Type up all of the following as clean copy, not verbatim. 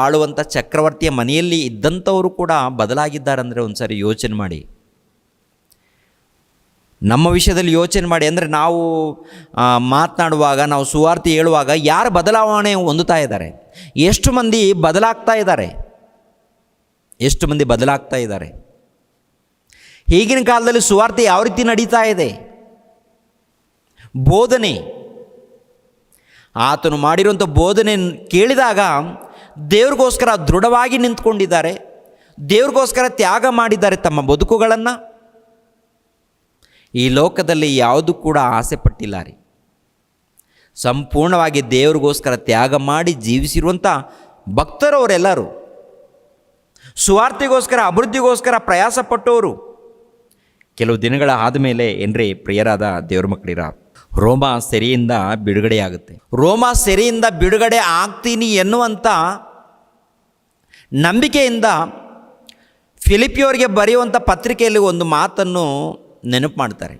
ಆಳುವಂಥ ಚಕ್ರವರ್ತಿಯ ಮನೆಯಲ್ಲಿ ಇದ್ದಂಥವರು ಕೂಡ ಬದಲಾಗಿದ್ದಾರಂದರೆ ಒಂದು ಸಾರಿ ಯೋಚನೆ ಮಾಡಿ. ನಮ್ಮ ವಿಷಯದಲ್ಲಿ ಯೋಚನೆ ಮಾಡಿ. ಅಂದರೆ ನಾವು ಮಾತನಾಡುವಾಗ, ನಾವು ಸುವಾರ್ತೆ ಹೇಳುವಾಗ ಯಾರು ಬದಲಾವಣೆ ಹೊಂದುತ್ತಾ ಇದ್ದಾರೆ? ಎಷ್ಟು ಮಂದಿ ಬದಲಾಗ್ತಾ ಇದ್ದಾರೆ? ಎಷ್ಟು ಮಂದಿ ಬದಲಾಗ್ತಾ ಇದ್ದಾರೆ? ಈಗಿನ ಕಾಲದಲ್ಲಿ ಸುವಾರ್ತೆ ಯಾವ ರೀತಿ ನಡೀತಾ ಇದೆ? ಬೋಧನೆ, ಆತನು ಮಾಡಿರುವಂಥ ಬೋಧನೆ ಕೇಳಿದಾಗ ದೇವ್ರಿಗೋಸ್ಕರ ದೃಢವಾಗಿ ನಿಂತ್ಕೊಂಡಿದ್ದಾರೆ, ದೇವ್ರಿಗೋಸ್ಕರ ತ್ಯಾಗ ಮಾಡಿದ್ದಾರೆ ತಮ್ಮ ಬದುಕುಗಳನ್ನು. ಈ ಲೋಕದಲ್ಲಿ ಯಾವುದು ಕೂಡ ಆಸೆ ಪಟ್ಟಿಲ್ಲ ರೀ. ಸಂಪೂರ್ಣವಾಗಿ ದೇವ್ರಿಗೋಸ್ಕರ ತ್ಯಾಗ ಮಾಡಿ ಜೀವಿಸಿರುವಂಥ ಭಕ್ತರವರೆಲ್ಲರೂ, ಸುವಾರ್ತೆಗೋಸ್ಕರ ಅಭಿವೃದ್ಧಿಗೋಸ್ಕರ ಪ್ರಯಾಸ ಪಟ್ಟವರು. ಕೆಲವು ದಿನಗಳ ಆದಮೇಲೆ ಏನ್ರಿ ಪ್ರಿಯರಾದ ದೇವ್ರ ಮಕ್ಕಳಿರ, ರೋಮ ಸೆರೆಯಿಂದ ಬಿಡುಗಡೆಯಾಗುತ್ತೆ. ರೋಮ ಸೆರೆಯಿಂದ ಬಿಡುಗಡೆ ಆಗ್ತೀನಿ ಎನ್ನುವಂಥ ನಂಬಿಕೆಯಿಂದ ಫಿಲಿಪಿಯವರಿಗೆ ಬರೆಯುವಂಥ ಪತ್ರಿಕೆಯಲ್ಲಿ ಒಂದು ಮಾತನ್ನು ನೆನಪು ಮಾಡ್ತಾರೆ.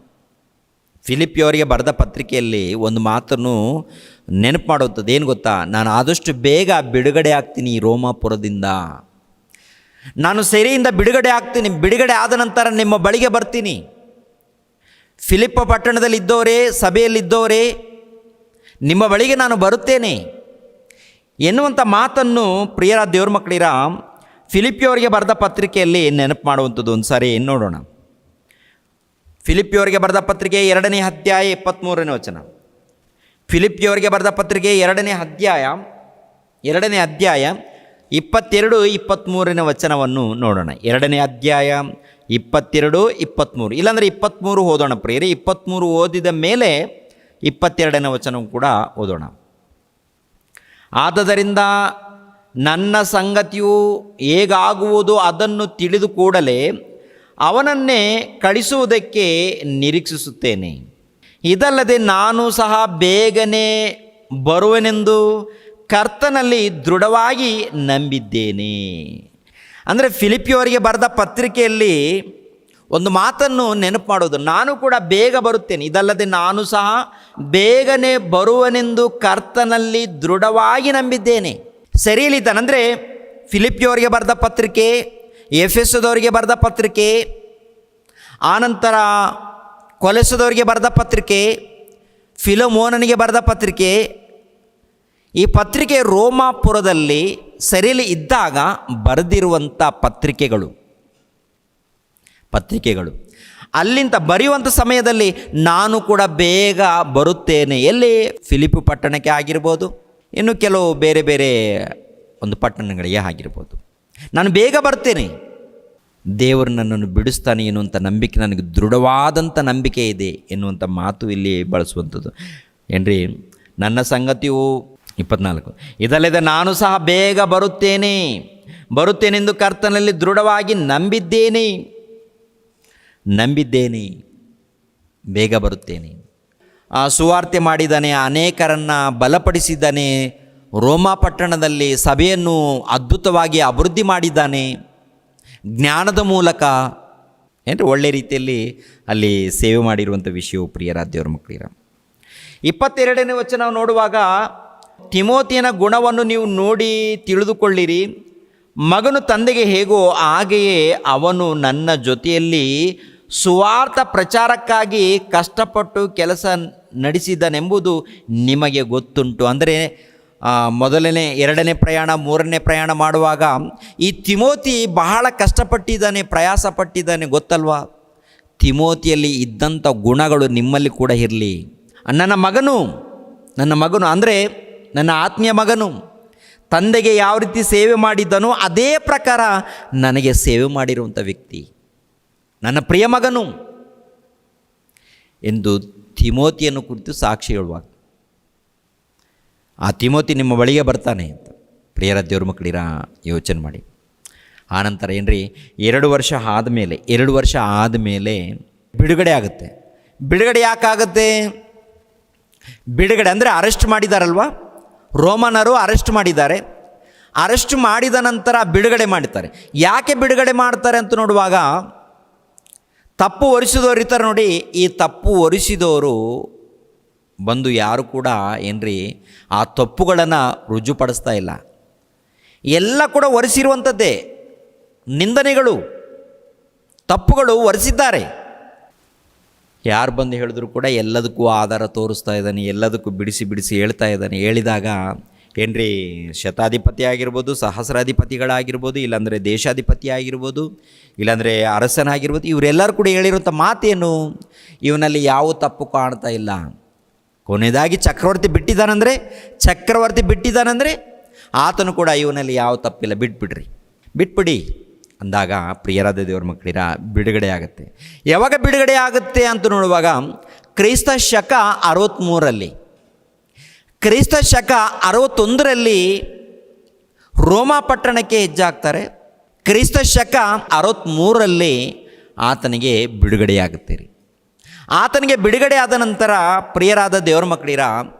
ಫಿಲಿಪಿಯವರಿಗೆ ಬರೆದ ಪತ್ರಿಕೆಯಲ್ಲಿ ಒಂದು ಮಾತನ್ನು ನೆನಪು ಮಾಡುವಂಥದ್ದು ಏನು ಗೊತ್ತಾ? ನಾನು ಆದಷ್ಟು ಬೇಗ ಬಿಡುಗಡೆ ಆಗ್ತೀನಿ ಈ ರೋಮಾಪುರದಿಂದ. ನಾನು ಸೆರೆಯಿಂದ ಬಿಡುಗಡೆ ಆಗ್ತೀನಿ. ಬಿಡುಗಡೆ ಆದ ನಂತರ ನಿಮ್ಮ ಬಳಿಗೆ ಬರ್ತೀನಿ. ಫಿಲಿಪ್ಪ ಪಟ್ಟಣದಲ್ಲಿದ್ದವರೇ, ಸಭೆಯಲ್ಲಿದ್ದವರೇ, ನಿಮ್ಮ ಬಳಿಗೆ ನಾನು ಬರುತ್ತೇನೆ ಎನ್ನುವಂಥ ಮಾತನ್ನು ಪ್ರಿಯರ ದೇವ್ರ ಮಕ್ಕಳಿರ ಫಿಲಿಪಿಯವರಿಗೆ ಬರೆದ ಪತ್ರಿಕೆಯಲ್ಲಿ ನೆನಪು ಮಾಡುವಂಥದ್ದು. ಒಂದು ಸಾರಿ ನೋಡೋಣ. ಫಿಲಿಪಿಯವರಿಗೆ ಬರೆದ ಪತ್ರಿಕೆ 2ನೇ ಅಧ್ಯಾಯ 23ನೇ ವಚನ. ಫಿಲಿಪಿಯವರಿಗೆ ಬರೆದ ಪತ್ರಿಕೆ 2ನೇ ಅಧ್ಯಾಯ 22-23ನೇ ವಚನವನ್ನು ನೋಡೋಣ. 2ನೇ ಅಧ್ಯಾಯ 22, 23, ಇಲ್ಲಾಂದರೆ 23 ಓದೋಣ ಪ್ರಿಯರೇ. 23 ಓದಿದ ಮೇಲೆ 22ನೇ ವಚನ ಕೂಡ ಓದೋಣ. ಆದದರಿಂದ ನನ್ನ ಸಂಗತಿಯು ಹೇಗಾಗುವುದು ಅದನ್ನು ತಿಳಿದು ಕೂಡಲೇ ಅವನನ್ನೇ ಕಳಿಸುವುದಕ್ಕೆ ನಿರೀಕ್ಷಿಸುತ್ತೇನೆ. ಇದಲ್ಲದೆ ನಾನು ಸಹ ಬೇಗನೆ ಬರುವೆನೆಂದು ಕರ್ತನಲ್ಲಿ ದೃಢವಾಗಿ ನಂಬಿದ್ದೇನೆ. ಅಂದರೆ ಫಿಲಿಪಿಯವರಿಗೆ ಬರೆದ ಪತ್ರಿಕೆಯಲ್ಲಿ ಒಂದು ಮಾತನ್ನು ನೆನಪು ಮಾಡೋದು, ನಾನು ಕೂಡ ಬೇಗ ಬರುತ್ತೇನೆ. ಇದಲ್ಲದೆ ನಾನು ಸಹ ಬೇಗನೆ ಬರುವನೆಂದು ಕರ್ತನಲ್ಲಿ ದೃಢವಾಗಿ ನಂಬಿದ್ದೇನೆ. ಸರಿಯಲಿದ್ದಾನಂದರೆ ಫಿಲಿಪಿಯವರಿಗೆ ಬರೆದ ಪತ್ರಿಕೆ, ಎಫೆಸದವರಿಗೆ ಬರೆದ ಪತ್ರಿಕೆ, ಆನಂತರ ಕೊಲೆಸದವರಿಗೆ ಬರೆದ ಪತ್ರಿಕೆ, ಫಿಲಮೋನನಿಗೆ ಬರೆದ ಪತ್ರಿಕೆ, ಈ ಪತ್ರಿಕೆ ರೋಮಾಪುರದಲ್ಲಿ ಸೆರೆಯಲ್ಲಿ ಇದ್ದಾಗ ಬರೆದಿರುವಂಥ ಪತ್ರಿಕೆಗಳು. ಅಲ್ಲಿಂದ ಬರೆಯುವಂಥ ಸಮಯದಲ್ಲಿ ನಾನು ಕೂಡ ಬೇಗ ಬರುತ್ತೇನೆ. ಎಲ್ಲಿ? ಫಿಲಿಪಿ ಪಟ್ಟಣಕ್ಕೆ ಆಗಿರ್ಬೋದು, ಇನ್ನು ಕೆಲವು ಬೇರೆ ಬೇರೆ ಒಂದು ಪಟ್ಟಣಗಳಿಗೆ ಆಗಿರ್ಬೋದು. ನಾನು ಬೇಗ ಬರ್ತೇನೆ, ದೇವರು ನನ್ನನ್ನು ಬಿಡಿಸ್ತಾನೆ ಎನ್ನುವಂಥ ನಂಬಿಕೆ, ನನಗೆ ದೃಢವಾದಂಥ ನಂಬಿಕೆ ಇದೆ ಎನ್ನುವಂಥ ಮಾತು ಇಲ್ಲಿ ಬಳಸುವಂಥದ್ದು ಏನ್ರಿ. ನನ್ನ ಸಂಗತಿಯು 24, ಇದಲ್ಲದೆ ನಾನು ಸಹ ಬೇಗ ಬರುತ್ತೇನೆಂದು ಕರ್ತನಲ್ಲಿ ದೃಢವಾಗಿ ನಂಬಿದ್ದೇನೆ, ಬೇಗ ಬರುತ್ತೇನೆ. ಸುವಾರ್ತೆ ಮಾಡಿದ್ದಾನೆ, ಅನೇಕರನ್ನು ಬಲಪಡಿಸಿದ್ದಾನೆ, ರೋಮಾ ಪಟ್ಟಣದಲ್ಲಿ ಸಭೆಯನ್ನು ಅದ್ಭುತವಾಗಿ ಅಭಿವೃದ್ಧಿ ಮಾಡಿದ್ದಾನೆ, ಜ್ಞಾನದ ಮೂಲಕ ಒಳ್ಳೆ ರೀತಿಯಲ್ಲಿ ಅಲ್ಲಿ ಸೇವೆ ಮಾಡಿರುವಂಥ ವಿಷಯವು ಪ್ರಿಯರಾದ ದೇವರ ಮಕ್ಕಳಿರ. 22ನೇ ವಚನ ನಾವು ನೋಡುವಾಗ, ತಿಮೋತಿಯನ ಗುಣವನ್ನು ನೀವು ನೋಡಿ ತಿಳಿದುಕೊಳ್ಳಿರಿ. ಮಗನು ತಂದೆಗೆ ಹೇಗೋ ಹಾಗೆಯೇ ಅವನು ನನ್ನ ಜೊತೆಯಲ್ಲಿ ಸುವಾರ್ಥ ಪ್ರಚಾರಕ್ಕಾಗಿ ಕಷ್ಟಪಟ್ಟು ಕೆಲಸ ನಡೆಸಿದನೆಂಬುದು ನಿಮಗೆ ಗೊತ್ತುಂಟು. ಅಂದರೆ ಮೊದಲನೇ, 2ನೇ ಪ್ರಯಾಣ, 3ನೇ ಪ್ರಯಾಣ ಮಾಡುವಾಗ ಈ ತಿಮೋತಿ ಬಹಳ ಕಷ್ಟಪಟ್ಟಿದ್ದಾನೆ, ಪ್ರಯಾಸ ಪಟ್ಟಿದ್ದಾನೆ, ಗೊತ್ತಲ್ವಾ? ತಿಮೋತಿಯಲ್ಲಿ ಇದ್ದಂಥ ಗುಣಗಳು ನಿಮ್ಮಲ್ಲಿ ಕೂಡ ಇರಲಿ. ನನ್ನ ಮಗನು ಅಂದರೆ ನನ್ನ ಆತ್ಮೀಯ ಮಗನು ತಂದೆಗೆ ಯಾವ ರೀತಿ ಸೇವೆ ಮಾಡಿದ್ದನೋ ಅದೇ ಪ್ರಕಾರ ನನಗೆ ಸೇವೆ ಮಾಡಿರುವಂಥ ವ್ಯಕ್ತಿ ನನ್ನ ಪ್ರಿಯ ಮಗನು ಎಂದು ತಿಮೋತಿಯನ್ನು ಕುರಿತು ಸಾಕ್ಷಿ ಹೇಳುವಾಗ, ಆ ತಿಮೋತಿ ನಿಮ್ಮ ಬಳಿಗೆ ಬರ್ತಾನೆ ಅಂತ ಪ್ರಿಯರ ದೇವ್ರ ಮಕ್ಕಳಿರ ಯೋಚನೆ ಮಾಡಿ. ಆನಂತರ ಏನ್ರಿ, 2 ವರ್ಷ ಆದಮೇಲೆ ಬಿಡುಗಡೆ ಆಗುತ್ತೆ. ಬಿಡುಗಡೆ ಯಾಕಾಗುತ್ತೆ? ಬಿಡುಗಡೆ ಅಂದರೆ ಅರೆಸ್ಟ್ ಮಾಡಿದಾರಲ್ವ, ರೋಮನರು ಅರೆಸ್ಟ್ ಮಾಡಿದ್ದಾರೆ. ಅರೆಸ್ಟ್ ಮಾಡಿದ ನಂತರ ಬಿಡುಗಡೆ ಮಾಡ್ತಾರೆ. ಯಾಕೆ ಬಿಡುಗಡೆ ಮಾಡ್ತಾರೆ ಅಂತ ನೋಡುವಾಗ, ತಪ್ಪು ಹೊರಿಸಿದವರು ಇರ್ತಾರೆ ನೋಡಿ, ಈ ತಪ್ಪು ಹೊರಿಸಿದವರು ಬಂದು ಯಾರು ಕೂಡ ಏನ್ರಿ ಆ ತಪ್ಪುಗಳನ್ನು ರುಜುಪಡಿಸ್ತಾ ಇಲ್ಲ. ಎಲ್ಲ ಕೂಡ ಹೊರಿಸಿರುವಂಥದ್ದೇ. ನಿಂದನೆಗಳು, ತಪ್ಪುಗಳು ಹೊರಿಸಿದ್ದಾರೆ. ಯಾರು ಬಂದು ಹೇಳಿದ್ರು ಕೂಡ ಎಲ್ಲದಕ್ಕೂ ಆಧಾರ ತೋರಿಸ್ತಾ ಇದ್ದಾನೆ, ಎಲ್ಲದಕ್ಕೂ ಬಿಡಿಸಿ ಬಿಡಿಸಿ ಹೇಳ್ತಾ ಇದ್ದಾನೆ. ಹೇಳಿದಾಗ ಏನ್ರಿ, ಶತಾಧಿಪತಿ ಆಗಿರ್ಬೋದು, ಸಹಸ್ರಾಧಿಪತಿಗಳಾಗಿರ್ಬೋದು, ಇಲ್ಲಾಂದರೆ ದೇಶಾಧಿಪತಿ ಆಗಿರ್ಬೋದು, ಇಲ್ಲಾಂದರೆ ಅರಸನಾಗಿರ್ಬೋದು, ಇವರೆಲ್ಲರೂ ಕೂಡ ಹೇಳಿರುವಂಥ ಮಾತೇನು? ಇವನಲ್ಲಿ ಯಾವ ತಪ್ಪು ಕಾಣ್ತಾ ಇಲ್ಲ. ಕೊನೆಯದಾಗಿ ಚಕ್ರವರ್ತಿ ಬಿಟ್ಟಿದ್ದಾನಂದರೆ ಆತನು ಕೂಡ ಇವನಲ್ಲಿ ಯಾವ ತಪ್ಪಿಲ್ಲ, ಬಿಟ್ಬಿಡಿ ಅಂದಾಗ ಪ್ರಿಯರಾದ ದೇವರ ಮಕ್ಕಳಿರ ಬಿಡುಗಡೆ ಆಗುತ್ತೆ. ಯಾವಾಗ ಬಿಡುಗಡೆ ಆಗುತ್ತೆ ಅಂತ ನೋಡುವಾಗ ಕ್ರಿಸ್ತ ಶಕ 63ರಲ್ಲಿ, ಕ್ರಿಸ್ತ ಶಕ 61ರಲ್ಲಿ ರೋಮಾ ಪಟ್ಟಣಕ್ಕೆ ಹೆಜ್ಜಾಗ್ತಾರೆ. ಕ್ರಿಸ್ತ ಶಕ 63ರಲ್ಲಿ ಆತನಿಗೆ ಬಿಡುಗಡೆಯಾಗುತ್ತೆ ರೀ. ಆತನಿಗೆ ಬಿಡುಗಡೆ ಆದ ನಂತರ ಪ್ರಿಯರಾದ ದೇವರ ಮಕ್ಕಳಿರ,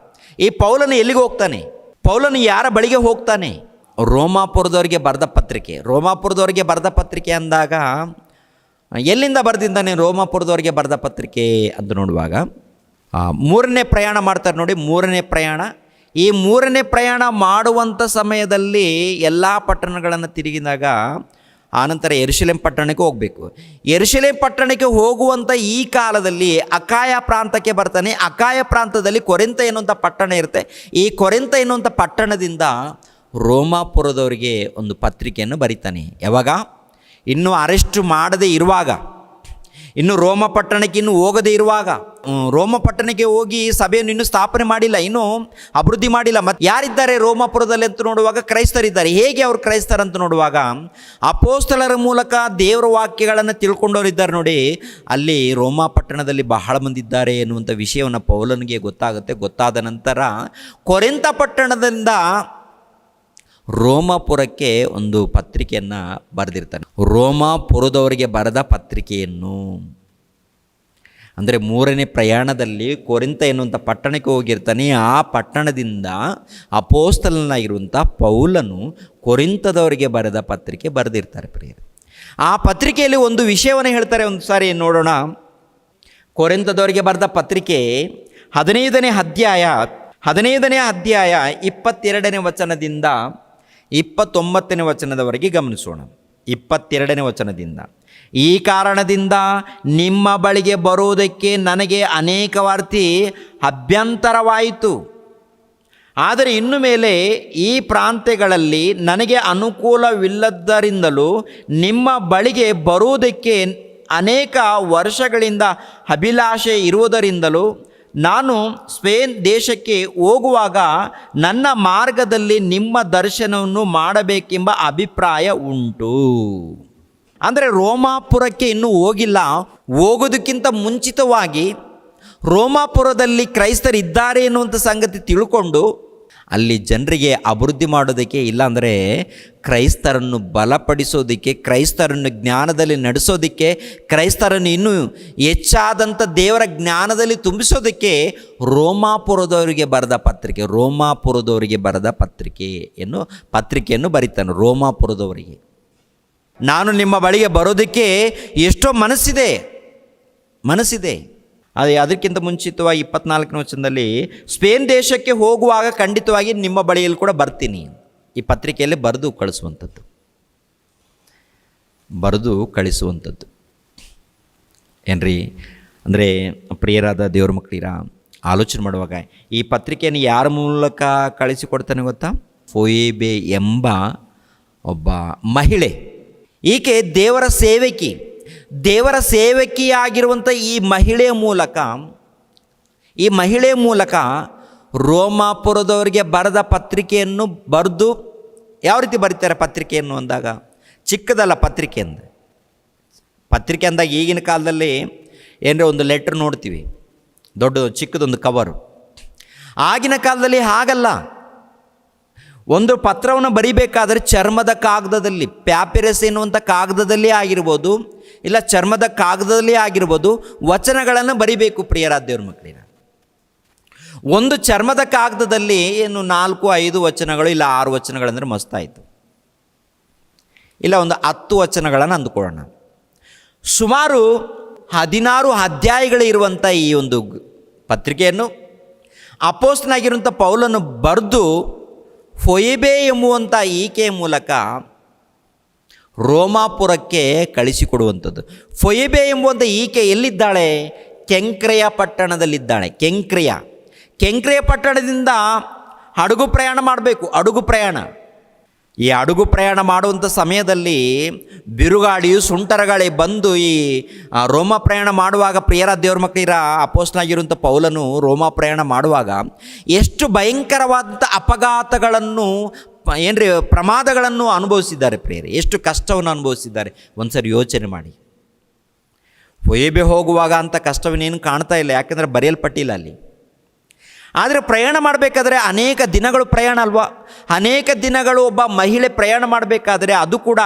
ಈ ಪೌಲನು ಎಲ್ಲಿಗೆ ಹೋಗ್ತಾನೆ? ಪೌಲನು ಯಾರ ಬಳಿಗೆ ಹೋಗ್ತಾನೆ? ರೋಮಾಪುರದವರಿಗೆ ಬರೆದ ಪತ್ರಿಕೆ ಅಂದಾಗ ಎಲ್ಲಿಂದ ಬರೆದಿದ್ದಾನೆ ರೋಮಾಪುರದವರಿಗೆ ಬರೆದ ಪತ್ರಿಕೆ ಅಂತ ನೋಡುವಾಗ 3ನೇ ಪ್ರಯಾಣ ಮಾಡ್ತಾರೆ ನೋಡಿ. 3ನೇ ಪ್ರಯಾಣ, ಈ 3ನೇ ಪ್ರಯಾಣ ಮಾಡುವಂಥ ಸಮಯದಲ್ಲಿ ಎಲ್ಲ ಪಟ್ಟಣಗಳನ್ನು ತಿರುಗಿದಾಗ ಆನಂತರ ಯೆರೂಸಲೇಮ್ ಪಟ್ಟಣಕ್ಕೆ ಹೋಗಬೇಕು. ಯೆರೂಸಲೇಮ್ ಪಟ್ಟಣಕ್ಕೆ ಹೋಗುವಂಥ ಈ ಕಾಲದಲ್ಲಿ ಅಕಾಯ ಪ್ರಾಂತಕ್ಕೆ ಬರ್ತಾನೆ. ಅಕಾಯ ಪ್ರಾಂತದಲ್ಲಿ ಕೊರಿಂಥ ಎನ್ನುವಂಥ ಪಟ್ಟಣ ಇರುತ್ತೆ. ಈ ಕೊರಿಂಥ ಎನ್ನುವಂಥ ಪಟ್ಟಣದಿಂದ ರೋಮಾಪುರದವರಿಗೆ ಒಂದು ಪತ್ರಿಕೆಯನ್ನು ಬರೀತಾನೆ. ಯಾವಾಗ? ಇನ್ನೂ ಅರೆಸ್ಟ್ ಮಾಡದೇ ಇರುವಾಗ, ಇನ್ನು ರೋಮ ಪಟ್ಟಣಕ್ಕೆ ಇನ್ನೂ ಹೋಗದೇ ಇರುವಾಗ, ರೋಮ ಪಟ್ಟಣಕ್ಕೆ ಹೋಗಿ ಸಭೆಯನ್ನು ಇನ್ನೂ ಸ್ಥಾಪನೆ ಮಾಡಿಲ್ಲ, ಇನ್ನೂ ಅಭಿವೃದ್ಧಿ ಮಾಡಿಲ್ಲ. ಮತ್ತು ಯಾರಿದ್ದಾರೆ ರೋಮಾಪುರದಲ್ಲಿ ಅಂತ ನೋಡುವಾಗ ಕ್ರೈಸ್ತರಿದ್ದಾರೆ. ಹೇಗೆ ಅವರು ಕ್ರೈಸ್ತರಂತ ನೋಡುವಾಗ ಅಪೋಸ್ತಲರ ಮೂಲಕ ದೇವರ ವಾಕ್ಯಗಳನ್ನು ತಿಳ್ಕೊಂಡವರಿದ್ದಾರೆ ನೋಡಿ. ಅಲ್ಲಿ ರೋಮಾ ಪಟ್ಟಣದಲ್ಲಿ ಬಹಳ ಮಂದಿ ಇದ್ದಾರೆ ಎನ್ನುವಂಥ ವಿಷಯವನ್ನು ಪೌಲನಿಗೆ ಗೊತ್ತಾಗುತ್ತೆ. ಗೊತ್ತಾದ ನಂತರ ಕೊರಿಂಥ ಪಟ್ಟಣದಿಂದ ರೋಮಾಪುರಕ್ಕೆ ಒಂದು ಪತ್ರಿಕೆಯನ್ನು ಬರೆದಿರ್ತಾನೆ. ರೋಮಾಪುರದವರಿಗೆ ಬರೆದ ಪತ್ರಿಕೆಯನ್ನು, ಅಂದರೆ 3ನೇ ಪ್ರಯಾಣದಲ್ಲಿ ಕೊರಿಂಥ ಎನ್ನುವಂಥ ಪಟ್ಟಣಕ್ಕೆ ಹೋಗಿರ್ತಾನೆ. ಆ ಪಟ್ಟಣದಿಂದ ಅಪೋಸ್ತಲನಾಗಿರುವಂಥ ಪೌಲನು ಕೊರಿಂಥದವರಿಗೆ ಬರೆದ ಪತ್ರಿಕೆ ಬರೆದಿರ್ತಾರೆ ಪ್ರಿಯರೇ. ಆ ಪತ್ರಿಕೆಯಲ್ಲಿ ಒಂದು ವಿಷಯವನ್ನು ಹೇಳ್ತಾರೆ. ಒಂದು ಸಾರಿ ನೋಡೋಣ. ಕೊರಿಂಥದವರಿಗೆ ಬರೆದ ಪತ್ರಿಕೆ 15ನೇ ಅಧ್ಯಾಯ 22ನೇ ವಚನದಿಂದ 29ನೇ ವಚನದವರೆಗೆ ಗಮನಿಸೋಣ. 22ನೇ ವಚನದಿಂದ, ಈ ಕಾರಣದಿಂದ ನಿಮ್ಮ ಬಳಿಗೆ ಬರುವುದಕ್ಕೆ ನನಗೆ ಅನೇಕ ವಾರ್ತಿ ಅಭ್ಯಂತರವಾಯಿತು. ಆದರೆ ಇನ್ನು ಮೇಲೆ ಈ ಪ್ರಾಂತ್ಯಗಳಲ್ಲಿ ನನಗೆ ಅನುಕೂಲವಿಲ್ಲದರಿಂದಲೂ ನಿಮ್ಮ ಬಳಿಗೆ ಬರುವುದಕ್ಕೆ ಅನೇಕ ವರ್ಷಗಳಿಂದ ಅಭಿಲಾಷೆ ಇರುವುದರಿಂದಲೂ ನಾನು ಸ್ಪೇನ್ ದೇಶಕ್ಕೆ ಹೋಗುವಾಗ ನನ್ನ ಮಾರ್ಗದಲ್ಲಿ ನಿಮ್ಮ ದರ್ಶನವನ್ನು ಮಾಡಬೇಕೆಂಬ ಅಭಿಪ್ರಾಯ ಉಂಟು. ಅಂದರೆ ರೋಮಾಪುರಕ್ಕೆ ಇನ್ನೂ ಹೋಗಿಲ್ಲ. ಹೋಗೋದಕ್ಕಿಂತ ಮುಂಚಿತವಾಗಿ ರೋಮಾಪುರದಲ್ಲಿ ಕ್ರೈಸ್ತರಿದ್ದಾರೆ ಎನ್ನುವಂಥ ಸಂಗತಿ ತಿಳ್ಕೊಂಡು ಅಲ್ಲಿ ಜನರಿಗೆ ಅಭಿವೃದ್ಧಿ ಮಾಡೋದಕ್ಕೆ, ಇಲ್ಲಾಂದರೆ ಕ್ರೈಸ್ತರನ್ನು ಬಲಪಡಿಸೋದಕ್ಕೆ, ಕ್ರೈಸ್ತರನ್ನು ಜ್ಞಾನದಲ್ಲಿ ನಡೆಸೋದಕ್ಕೆ, ಕ್ರೈಸ್ತರನ್ನು ಇನ್ನೂ ಹೆಚ್ಚಾದಂಥ ದೇವರ ಜ್ಞಾನದಲ್ಲಿ ತುಂಬಿಸೋದಕ್ಕೆ ರೋಮಾಪುರದವರಿಗೆ ಬರೆದ ಪತ್ರಿಕೆಯನ್ನು ಬರೀತಾನೆ. ರೋಮಾಪುರದವರಿಗೆ ನಾನು ನಿಮ್ಮ ಬಳಿಗೆ ಬರೋದಕ್ಕೆ ಎಷ್ಟೋ ಮನಸ್ಸಿದೆ. ಅದಕ್ಕಿಂತ ಮುಂಚಿತವಾಗಿ 24ನೇ ವಚನದಲ್ಲಿ ಸ್ಪೇನ್ ದೇಶಕ್ಕೆ ಹೋಗುವಾಗ ಖಂಡಿತವಾಗಿ ನಿಮ್ಮ ಬಳಿಯಲ್ಲಿ ಕೂಡ ಬರ್ತೀನಿ. ಈ ಪತ್ರಿಕೆಯಲ್ಲಿ ಬರೆದು ಕಳಿಸುವಂಥದ್ದು ಏನ್ರಿ. ಅಂದರೆ ಪ್ರಿಯರಾದ ದೇವ್ರ ಮಕ್ಕಳಿರ, ಆಲೋಚನೆ ಮಾಡುವಾಗ ಈ ಪತ್ರಿಕೆಯನ್ನು ಯಾರ ಮೂಲಕ ಕಳಿಸಿಕೊಡ್ತಾನೆ ಗೊತ್ತಾ? ಫೋಯೇಬೆ ಎಂಬ ಒಬ್ಬ ಮಹಿಳೆ. ಈಕೆ ದೇವರ ಸೇವಕಿಯಾಗಿರುವಂಥ ಈ ಮಹಿಳೆಯ ಮೂಲಕ ರೋಮಾಪುರದವರಿಗೆ ಬರೆದ ಪತ್ರಿಕೆಯನ್ನು ಬರೆದು, ಯಾವ ರೀತಿ ಬರೀತಾರೆ ಪತ್ರಿಕೆಯನ್ನು ಅಂದಾಗ? ಚಿಕ್ಕದಲ್ಲ ಪತ್ರಿಕೆ ಅಂದಾಗ ಈಗಿನ ಕಾಲದಲ್ಲಿ ಏನರ ಒಂದು ಲೆಟ್ರ್ ನೋಡ್ತೀವಿ, ಚಿಕ್ಕದೊಂದು ಕವರು. ಆಗಿನ ಕಾಲದಲ್ಲಿ ಹಾಗಲ್ಲ. ಒಂದು ಪತ್ರವನ್ನು ಬರಿಬೇಕಾದರೆ ಚರ್ಮದ ಕಾಗದದಲ್ಲಿ, ಪ್ಯಾಪಿರಸ್ ಎನ್ನುವಂಥ ಕಾಗದದಲ್ಲಿ ಆಗಿರ್ಬೋದು, ಇಲ್ಲ ಚರ್ಮದ ಕಾಗದದಲ್ಲಿ ಆಗಿರ್ಬೋದು, ವಚನಗಳನ್ನು ಬರಿಬೇಕು. ಪ್ರಿಯರಾದ ದೇವ್ರ ಮಕ್ಕಳಿನ, ಒಂದು ಚರ್ಮದ ಕಾಗದದಲ್ಲಿ 4-5 ವಚನಗಳು, ಇಲ್ಲ 6 ವಚನಗಳಂದರೆ ಮಸ್ತಾಯಿತು. ಇಲ್ಲ ಒಂದು 10 ವಚನಗಳನ್ನು ಅಂದುಕೊಳ್ಳೋಣ. ಸುಮಾರು 16 ಅಧ್ಯಾಯಗಳಿರುವಂಥ ಈ ಒಂದು ಪತ್ರಿಕೆಯನ್ನು ಅಪೊಸ್ತಲನಾಗಿರುವಂಥ ಪೌಲನು ಬರೆದು ಫೊಯಿಬೆ ಎಂಬುವಂಥ ಈಕೆಯ ಮೂಲಕ ರೋಮಾಪುರಕ್ಕೆ ಕಳಿಸಿಕೊಡುವಂಥದ್ದು. ಫೊಯಿಬೆ ಎಂಬುವಂಥ ಈಕೆ ಎಲ್ಲಿದ್ದಾಳೆ? ಕೆಂಕ್ರೆಯ ಪಟ್ಟಣದಲ್ಲಿದ್ದಾಳೆ. ಕೆಂಕ್ರೆಯ ಪಟ್ಟಣದಿಂದ ಹಡಗು ಪ್ರಯಾಣ ಮಾಡಬೇಕು. ಈ ಹಡಗು ಪ್ರಯಾಣ ಮಾಡುವಂಥ ಸಮಯದಲ್ಲಿ ಬಿರುಗಾಳಿಯು ಸುಂಟರಗಾಳಿ ಬಂದು ಈ ರೋಮ ಪ್ರಯಾಣ ಮಾಡುವಾಗ, ಪ್ರಿಯರ ದೇವ್ರ ಮಕ್ಕಳಿರ ಅಪೊಸ್ತಲನಾಗಿರುವಂಥ ಪೌಲನು ರೋಮ ಪ್ರಯಾಣ ಮಾಡುವಾಗ ಎಷ್ಟು ಭಯಂಕರವಾದಂಥ ಅಪಘಾತಗಳನ್ನು ಪ್ರಮಾದಗಳನ್ನು ಅನುಭವಿಸಿದ್ದಾರೆ ಪ್ರಿಯರೇ, ಎಷ್ಟು ಕಷ್ಟವನ್ನು ಅನುಭವಿಸಿದ್ದಾರೆ. ಒಂದು ಸರಿ ಯೋಚನೆ ಮಾಡಿ. ಫೊಯಿಬೆ ಹೋಗುವಾಗ ಅಂತ ಕಷ್ಟವನ್ನೇನು ಕಾಣ್ತಾ ಇಲ್ಲ, ಯಾಕೆಂದರೆ ಬರೆಯಲ್ಪಟ್ಟಿಲ್ಲ ಅಲ್ಲಿ. ಆದರೆ ಪ್ರಯಾಣ ಮಾಡಬೇಕಾದ್ರೆ ಅನೇಕ ದಿನಗಳು ಪ್ರಯಾಣ ಅಲ್ವಾ? ಅನೇಕ ದಿನಗಳು ಒಬ್ಬ ಮಹಿಳೆ ಪ್ರಯಾಣ ಮಾಡಬೇಕಾದ್ರೆ ಅದು ಕೂಡ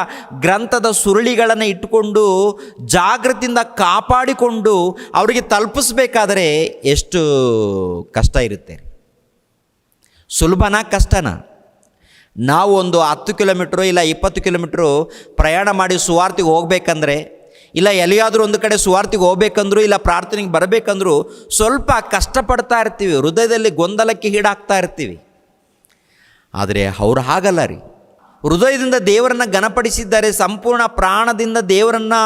ಗ್ರಂಥದ ಸುರುಳಿಗಳನ್ನು ಇಟ್ಟುಕೊಂಡು ಜಾಗೃತಿಯಿಂದ ಕಾಪಾಡಿಕೊಂಡು ಅವರಿಗೆ ತಲುಪಿಸ್ಬೇಕಾದರೆ ಎಷ್ಟು ಕಷ್ಟ ಇರುತ್ತೆ. ಸುಲಭನಾ ಕಷ್ಟನಾ? ನಾವು ಒಂದು 10 ಕಿಲೋಮೀಟ್ರು ಇಲ್ಲ 20 ಕಿಲೋಮೀಟ್ರು ಪ್ರಯಾಣ ಮಾಡಿ ಸುವಾರ್ತೆಗೆ ಹೋಗ್ಬೇಕಂದ್ರೆ, ಇಲ್ಲ ಎಲ್ಲಿಯಾದರೂ ಒಂದು ಕಡೆ ಸುವಾರ್ತೆಗೆ ಹೋಗ್ಬೇಕಂದ್ರೂ, ಇಲ್ಲ ಪ್ರಾರ್ಥನೆಗೆ ಬರಬೇಕಂದ್ರೂ ಸ್ವಲ್ಪ ಕಷ್ಟಪಡ್ತಾ ಇರ್ತೀವಿ, ಹೃದಯದಲ್ಲಿ ಗೊಂದಲಕ್ಕೆ ಈಡಾಗ್ತಾ ಇರ್ತೀವಿ. ಆದರೆ ಅವರು ಹಾಗಲ್ಲ ರೀ. ಹೃದಯದಿಂದ ದೇವರನ್ನು ಘನಪಡಿಸಿದ್ದಾರೆ, ಸಂಪೂರ್ಣ ಪ್ರಾಣದಿಂದ ದೇವರನ್ನು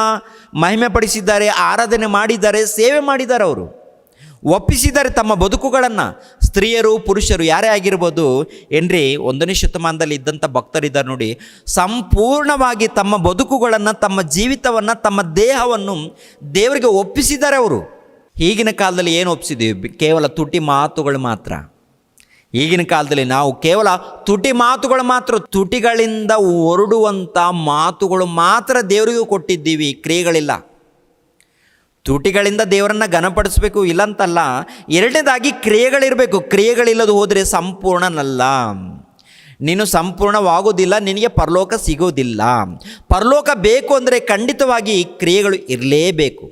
ಮಹಿಮೆ ಪಡಿಸಿದ್ದಾರೆ, ಆರಾಧನೆ ಮಾಡಿದ್ದಾರೆ, ಸೇವೆ ಮಾಡಿದ್ದಾರೆ. ಅವರು ಒಪ್ಪಿಸಿದ್ದಾರೆ ತಮ್ಮ ಬದುಕುಗಳನ್ನು. ಸ್ತ್ರೀಯರು ಪುರುಷರು ಯಾರೇ ಆಗಿರ್ಬೋದು ಏನ್ರಿ, 1ನೇ ಶತಮಾನದಲ್ಲಿ ಇದ್ದಂಥ ಭಕ್ತರಿದ್ದಾರೆ ನೋಡಿ, ಸಂಪೂರ್ಣವಾಗಿ ತಮ್ಮ ಬದುಕುಗಳನ್ನು, ತಮ್ಮ ಜೀವಿತವನ್ನು, ತಮ್ಮ ದೇಹವನ್ನು ದೇವರಿಗೆ ಒಪ್ಪಿಸಿದ್ದಾರೆ ಅವರು. ಈಗಿನ ಕಾಲದಲ್ಲಿ ಏನು ಒಪ್ಪಿಸಿದ್ದೀವಿ? ಕೇವಲ ತುಟಿ ಮಾತುಗಳು ಮಾತ್ರ. ಈಗಿನ ಕಾಲದಲ್ಲಿ ನಾವು ಕೇವಲ ತುಟಿ ಮಾತುಗಳು ಮಾತ್ರ, ತುಟಿಗಳಿಂದ ಹೊರಡುವಂಥ ಮಾತುಗಳು ಮಾತ್ರ ದೇವರಿಗೂ ಕೊಟ್ಟಿದ್ದೀವಿ, ಕ್ರಿಯೆಗಳಿಲ್ಲ. ತುಟಿಗಳಿಂದ ದೇವರನ್ನು ಘನಪಡಿಸಬೇಕು ಇಲ್ಲಂತಲ್ಲ. ಎರಡನೇದಾಗಿ ಕ್ರಿಯೆಗಳಿರಬೇಕು. ಕ್ರಿಯೆಗಳಿಲ್ಲದು ಹೋದರೆ ಸಂಪೂರ್ಣನಲ್ಲ, ನೀನು ಸಂಪೂರ್ಣವಾಗೋದಿಲ್ಲ, ನಿನಗೆ ಪರಲೋಕ ಸಿಗೋದಿಲ್ಲ. ಪರಲೋಕ ಬೇಕು ಅಂದರೆ ಖಂಡಿತವಾಗಿ ಕ್ರಿಯೆಗಳು ಇರಲೇಬೇಕು.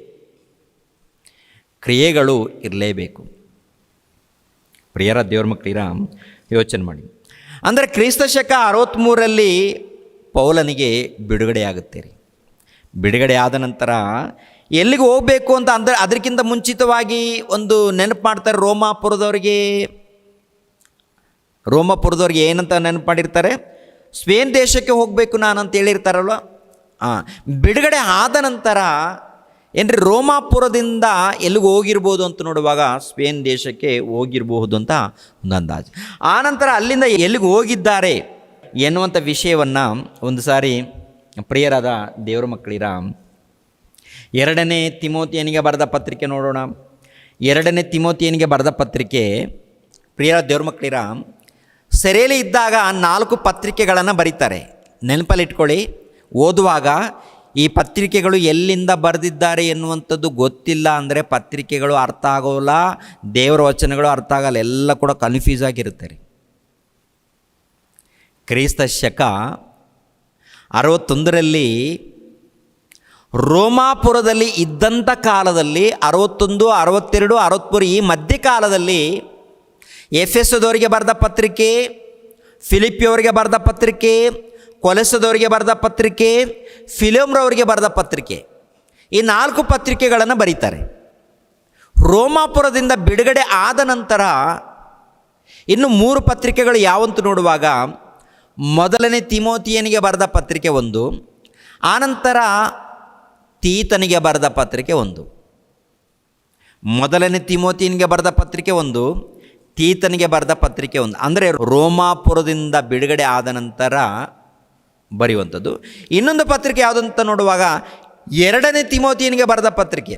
ಪ್ರಿಯರ ದೇವ್ರ ಮಕ್ಕಳಿರ ಯೋಚನೆ ಮಾಡಿ. ಅಂದರೆ ಕ್ರಿಸ್ತ ಶಕ 63ರಲ್ಲಿ ಪೌಲನಿಗೆ ಬಿಡುಗಡೆ ಆಗುತ್ತೆ ರೀ. ಬಿಡುಗಡೆ ಆದ ನಂತರ ಎಲ್ಲಿಗೆ ಹೋಗಬೇಕು ಅಂತ ಅಂದರೆ ಅದಕ್ಕಿಂತ ಮುಂಚಿತವಾಗಿ ಒಂದು ನೆನಪು ಮಾಡ್ತಾರೆ. ರೋಮಾಪುರದವ್ರಿಗೆ ಏನಂತ ನೆನಪು ಮಾಡಿರ್ತಾರೆ? ಸ್ಪೇನ್ ದೇಶಕ್ಕೆ ಹೋಗಬೇಕು ನಾನು ಅಂತ ಹೇಳಿರ್ತಾರಲ್ವ. ಬಿಡುಗಡೆ ಆದ ನಂತರ ಏನ್ರಿ, ರೋಮಾಪುರದಿಂದ ಎಲ್ಲಿಗೆ ಹೋಗಿರ್ಬೋದು ಅಂತ ನೋಡುವಾಗ ಸ್ಪೇನ್ ದೇಶಕ್ಕೆ ಹೋಗಿರಬಹುದು ಅಂತ ಒಂದು ಅಂದಾಜು. ಆನಂತರ ಅಲ್ಲಿಂದ ಎಲ್ಲಿಗೆ ಹೋಗಿದ್ದಾರೆ ಎನ್ನುವಂಥ ವಿಷಯವನ್ನು ಒಂದು ಸಾರಿ ಪ್ರಿಯರಾದ ದೇವರ ಮಕ್ಕಳಿರ 2ನೇ ತಿಮೋತಿಯನಿಗೆ ಬರೆದ ಪತ್ರಿಕೆ ನೋಡೋಣ. 2ನೇ ತಿಮೋತಿಯನಿಗೆ ಬರೆದ ಪತ್ರಿಕೆ, ಪ್ರಿಯ ದೇವ್ರ ಮಕ್ಕಳಿರ, ಸೆರೆಯಲ್ಲಿ ಇದ್ದಾಗ 4 ಪತ್ರಿಕೆಗಳನ್ನು ಬರೀತಾರೆ. ನೆನಪಲ್ಲಿಟ್ಕೊಳ್ಳಿ, ಓದುವಾಗ ಈ ಪತ್ರಿಕೆಗಳು ಎಲ್ಲಿಂದ ಬರೆದಿದ್ದಾರೆ ಎನ್ನುವಂಥದ್ದು ಗೊತ್ತಿಲ್ಲ ಅಂದರೆ ಪತ್ರಿಕೆಗಳು ಅರ್ಥ ಆಗೋಲ್ಲ, ದೇವರ ವಚನಗಳು ಅರ್ಥ ಆಗಲ್ಲ, ಎಲ್ಲ ಕೂಡ ಕನ್ಫ್ಯೂಸ್ ಆಗಿರುತ್ತೆ ರೀ. ಕ್ರಿಸ್ತ ಶಕ 61ರಲ್ಲಿ ರೋಮಾಪುರದಲ್ಲಿ ಇದ್ದಂಥ ಕಾಲದಲ್ಲಿ 61, 62, 63 ಈ ಮಧ್ಯಕಾಲದಲ್ಲಿ ಎಫೆಸದವರಿಗೆ ಬರೆದ ಪತ್ರಿಕೆ, ಫಿಲಿಪ್ಪಿಯವರಿಗೆ ಬರೆದ ಪತ್ರಿಕೆ, ಕೊಲೆಸದವರಿಗೆ ಬರೆದ ಪತ್ರಿಕೆ, ಫಿಲೋಮ್ರವರಿಗೆ ಬರೆದ ಪತ್ರಿಕೆ, ಈ 4 ಪತ್ರಿಕೆಗಳನ್ನು ಬರೀತಾರೆ. ರೋಮಾಪುರದಿಂದ ಬಿಡುಗಡೆ ಆದ ನಂತರ ಇನ್ನು 3 ಪತ್ರಿಕೆಗಳು ಯಾವಂತ ನೋಡುವಾಗ 1ನೇ ತಿಮೋತಿಯನಿಗೆ ಬರೆದ ಪತ್ರಿಕೆ 1, ಆನಂತರ ತೀತನಿಗೆ ಬರೆದ ಪತ್ರಿಕೆ 1. 1ನೇ ತಿಮೋತಿಯನಿಗೆ ಬರೆದ ಪತ್ರಿಕೆ 1, ತೀತನಿಗೆ ಬರೆದ ಪತ್ರಿಕೆ 1. ಅಂದರೆ ರೋಮಾಪುರದಿಂದ ಬಿಡುಗಡೆ ಆದ ನಂತರ ಬರೆಯುವಂಥದ್ದು. ಇನ್ನೊಂದು ಪತ್ರಿಕೆ ಯಾವುದಂತ ನೋಡುವಾಗ 2ನೇ ತಿಮೋತಿಯನಿಗೆ ಬರೆದ ಪತ್ರಿಕೆ.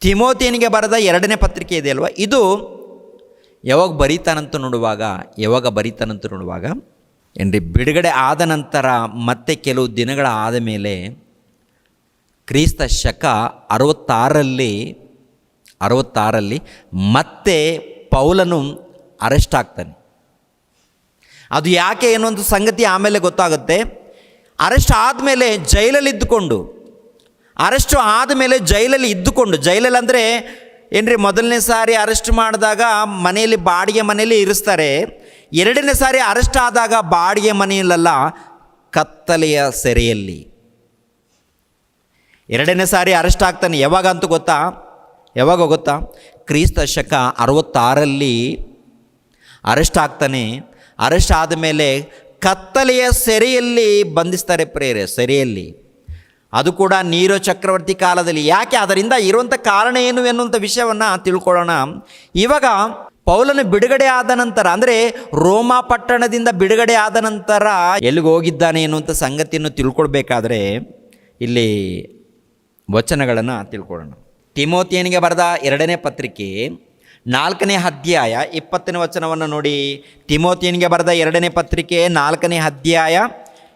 ತಿಮೋತಿಯನಿಗೆ ಬರೆದ 2ನೇ ಪತ್ರಿಕೆ ಇದೆ ಅಲ್ವ, ಇದು ಯಾವಾಗ ಬರೀತಾನಂತ ನೋಡುವಾಗ ಏನ್ರಿ, ಬಿಡುಗಡೆ ಆದ ನಂತರ ಮತ್ತೆ ಕೆಲವು ದಿನಗಳ ಆದ ಮೇಲೆ ಕ್ರಿಸ್ತ ಶಕ 66ರಲ್ಲಿ ಮತ್ತೆ ಪೌಲನು ಅರೆಸ್ಟ್ ಆಗ್ತಾನೆ. ಅದು ಯಾಕೆ ಏನೊಂದು ಸಂಗತಿ ಆಮೇಲೆ ಗೊತ್ತಾಗುತ್ತೆ. ಅರೆಸ್ಟ್ ಆದಮೇಲೆ ಜೈಲಲ್ಲಿ ಇದ್ದುಕೊಂಡು ಜೈಲಲ್ಲಿ ಅಂದರೆ ಏನ್ರಿ, 1ನೇ ಸಾರಿ ಅರೆಸ್ಟ್ ಮಾಡಿದಾಗ ಮನೆಯಲ್ಲಿ ಬಾಡಿಗೆ ಮನೆಯಲ್ಲಿ ಇರಿಸ್ತಾರೆ. 2ನೇ ಸಾರಿ ಅರೆಸ್ಟ್ ಆದಾಗ ಬಾಡಿಗೆ ಮನೆಯಲ್ಲ, ಕತ್ತಲೆಯ ಸೆರೆಯಲ್ಲಿ. 2ನೇ ಸಾರಿ ಅರೆಸ್ಟ್ ಆಗ್ತಾನೆ. ಯಾವಾಗ ಗೊತ್ತಾ? ಕ್ರಿಸ್ತ ಶಕ 66ರಲ್ಲಿ ಅರೆಸ್ಟ್ ಆಗ್ತಾನೆ. ಅರೆಸ್ಟ್ ಆದಮೇಲೆ ಕತ್ತಲೆಯ ಸೆರೆಯಲ್ಲಿ ಬಂಧಿಸ್ತಾರೆ ಪ್ರಿಯರೇ, ಸೆರೆಯಲ್ಲಿ. ಅದು ಕೂಡ ನೀರೋ ಚಕ್ರವರ್ತಿ ಕಾಲದಲ್ಲಿ. ಯಾಕೆ, ಅದರಿಂದ ಇರುವಂಥ ಕಾರಣ ಏನು ಎನ್ನುವಂಥ ವಿಷಯವನ್ನು ತಿಳ್ಕೊಳ್ಳೋಣ. ಇವಾಗ ಪೌಲನು ಬಿಡುಗಡೆ ಆದ ನಂತರ, ಅಂದರೆ ರೋಮಾ ಪಟ್ಟಣದಿಂದ ಬಿಡುಗಡೆ ಆದ ನಂತರ ಎಲ್ಲಿಗೆ ಹೋಗಿದ್ದಾನೆ ಎನ್ನುವಂಥ ಸಂಗತಿಯನ್ನು ತಿಳ್ಕೊಳ್ಬೇಕಾದ್ರೆ ಇಲ್ಲಿ ವಚನಗಳನ್ನು ತಿಳ್ಕೊಳ್ಳೋಣ. ತಿಮೋತಿಯನಿಗೆ ಬರೆದ 2ನೇ ಪತ್ರಿಕೆ 4ನೇ ಅಧ್ಯಾಯ 20ನೇ ವಚನವನ್ನು ನೋಡಿ. ತಿಮೋತಿಯನಿಗೆ ಬರೆದ 2ನೇ ಪತ್ರಿಕೆ 4ನೇ ಅಧ್ಯಾಯ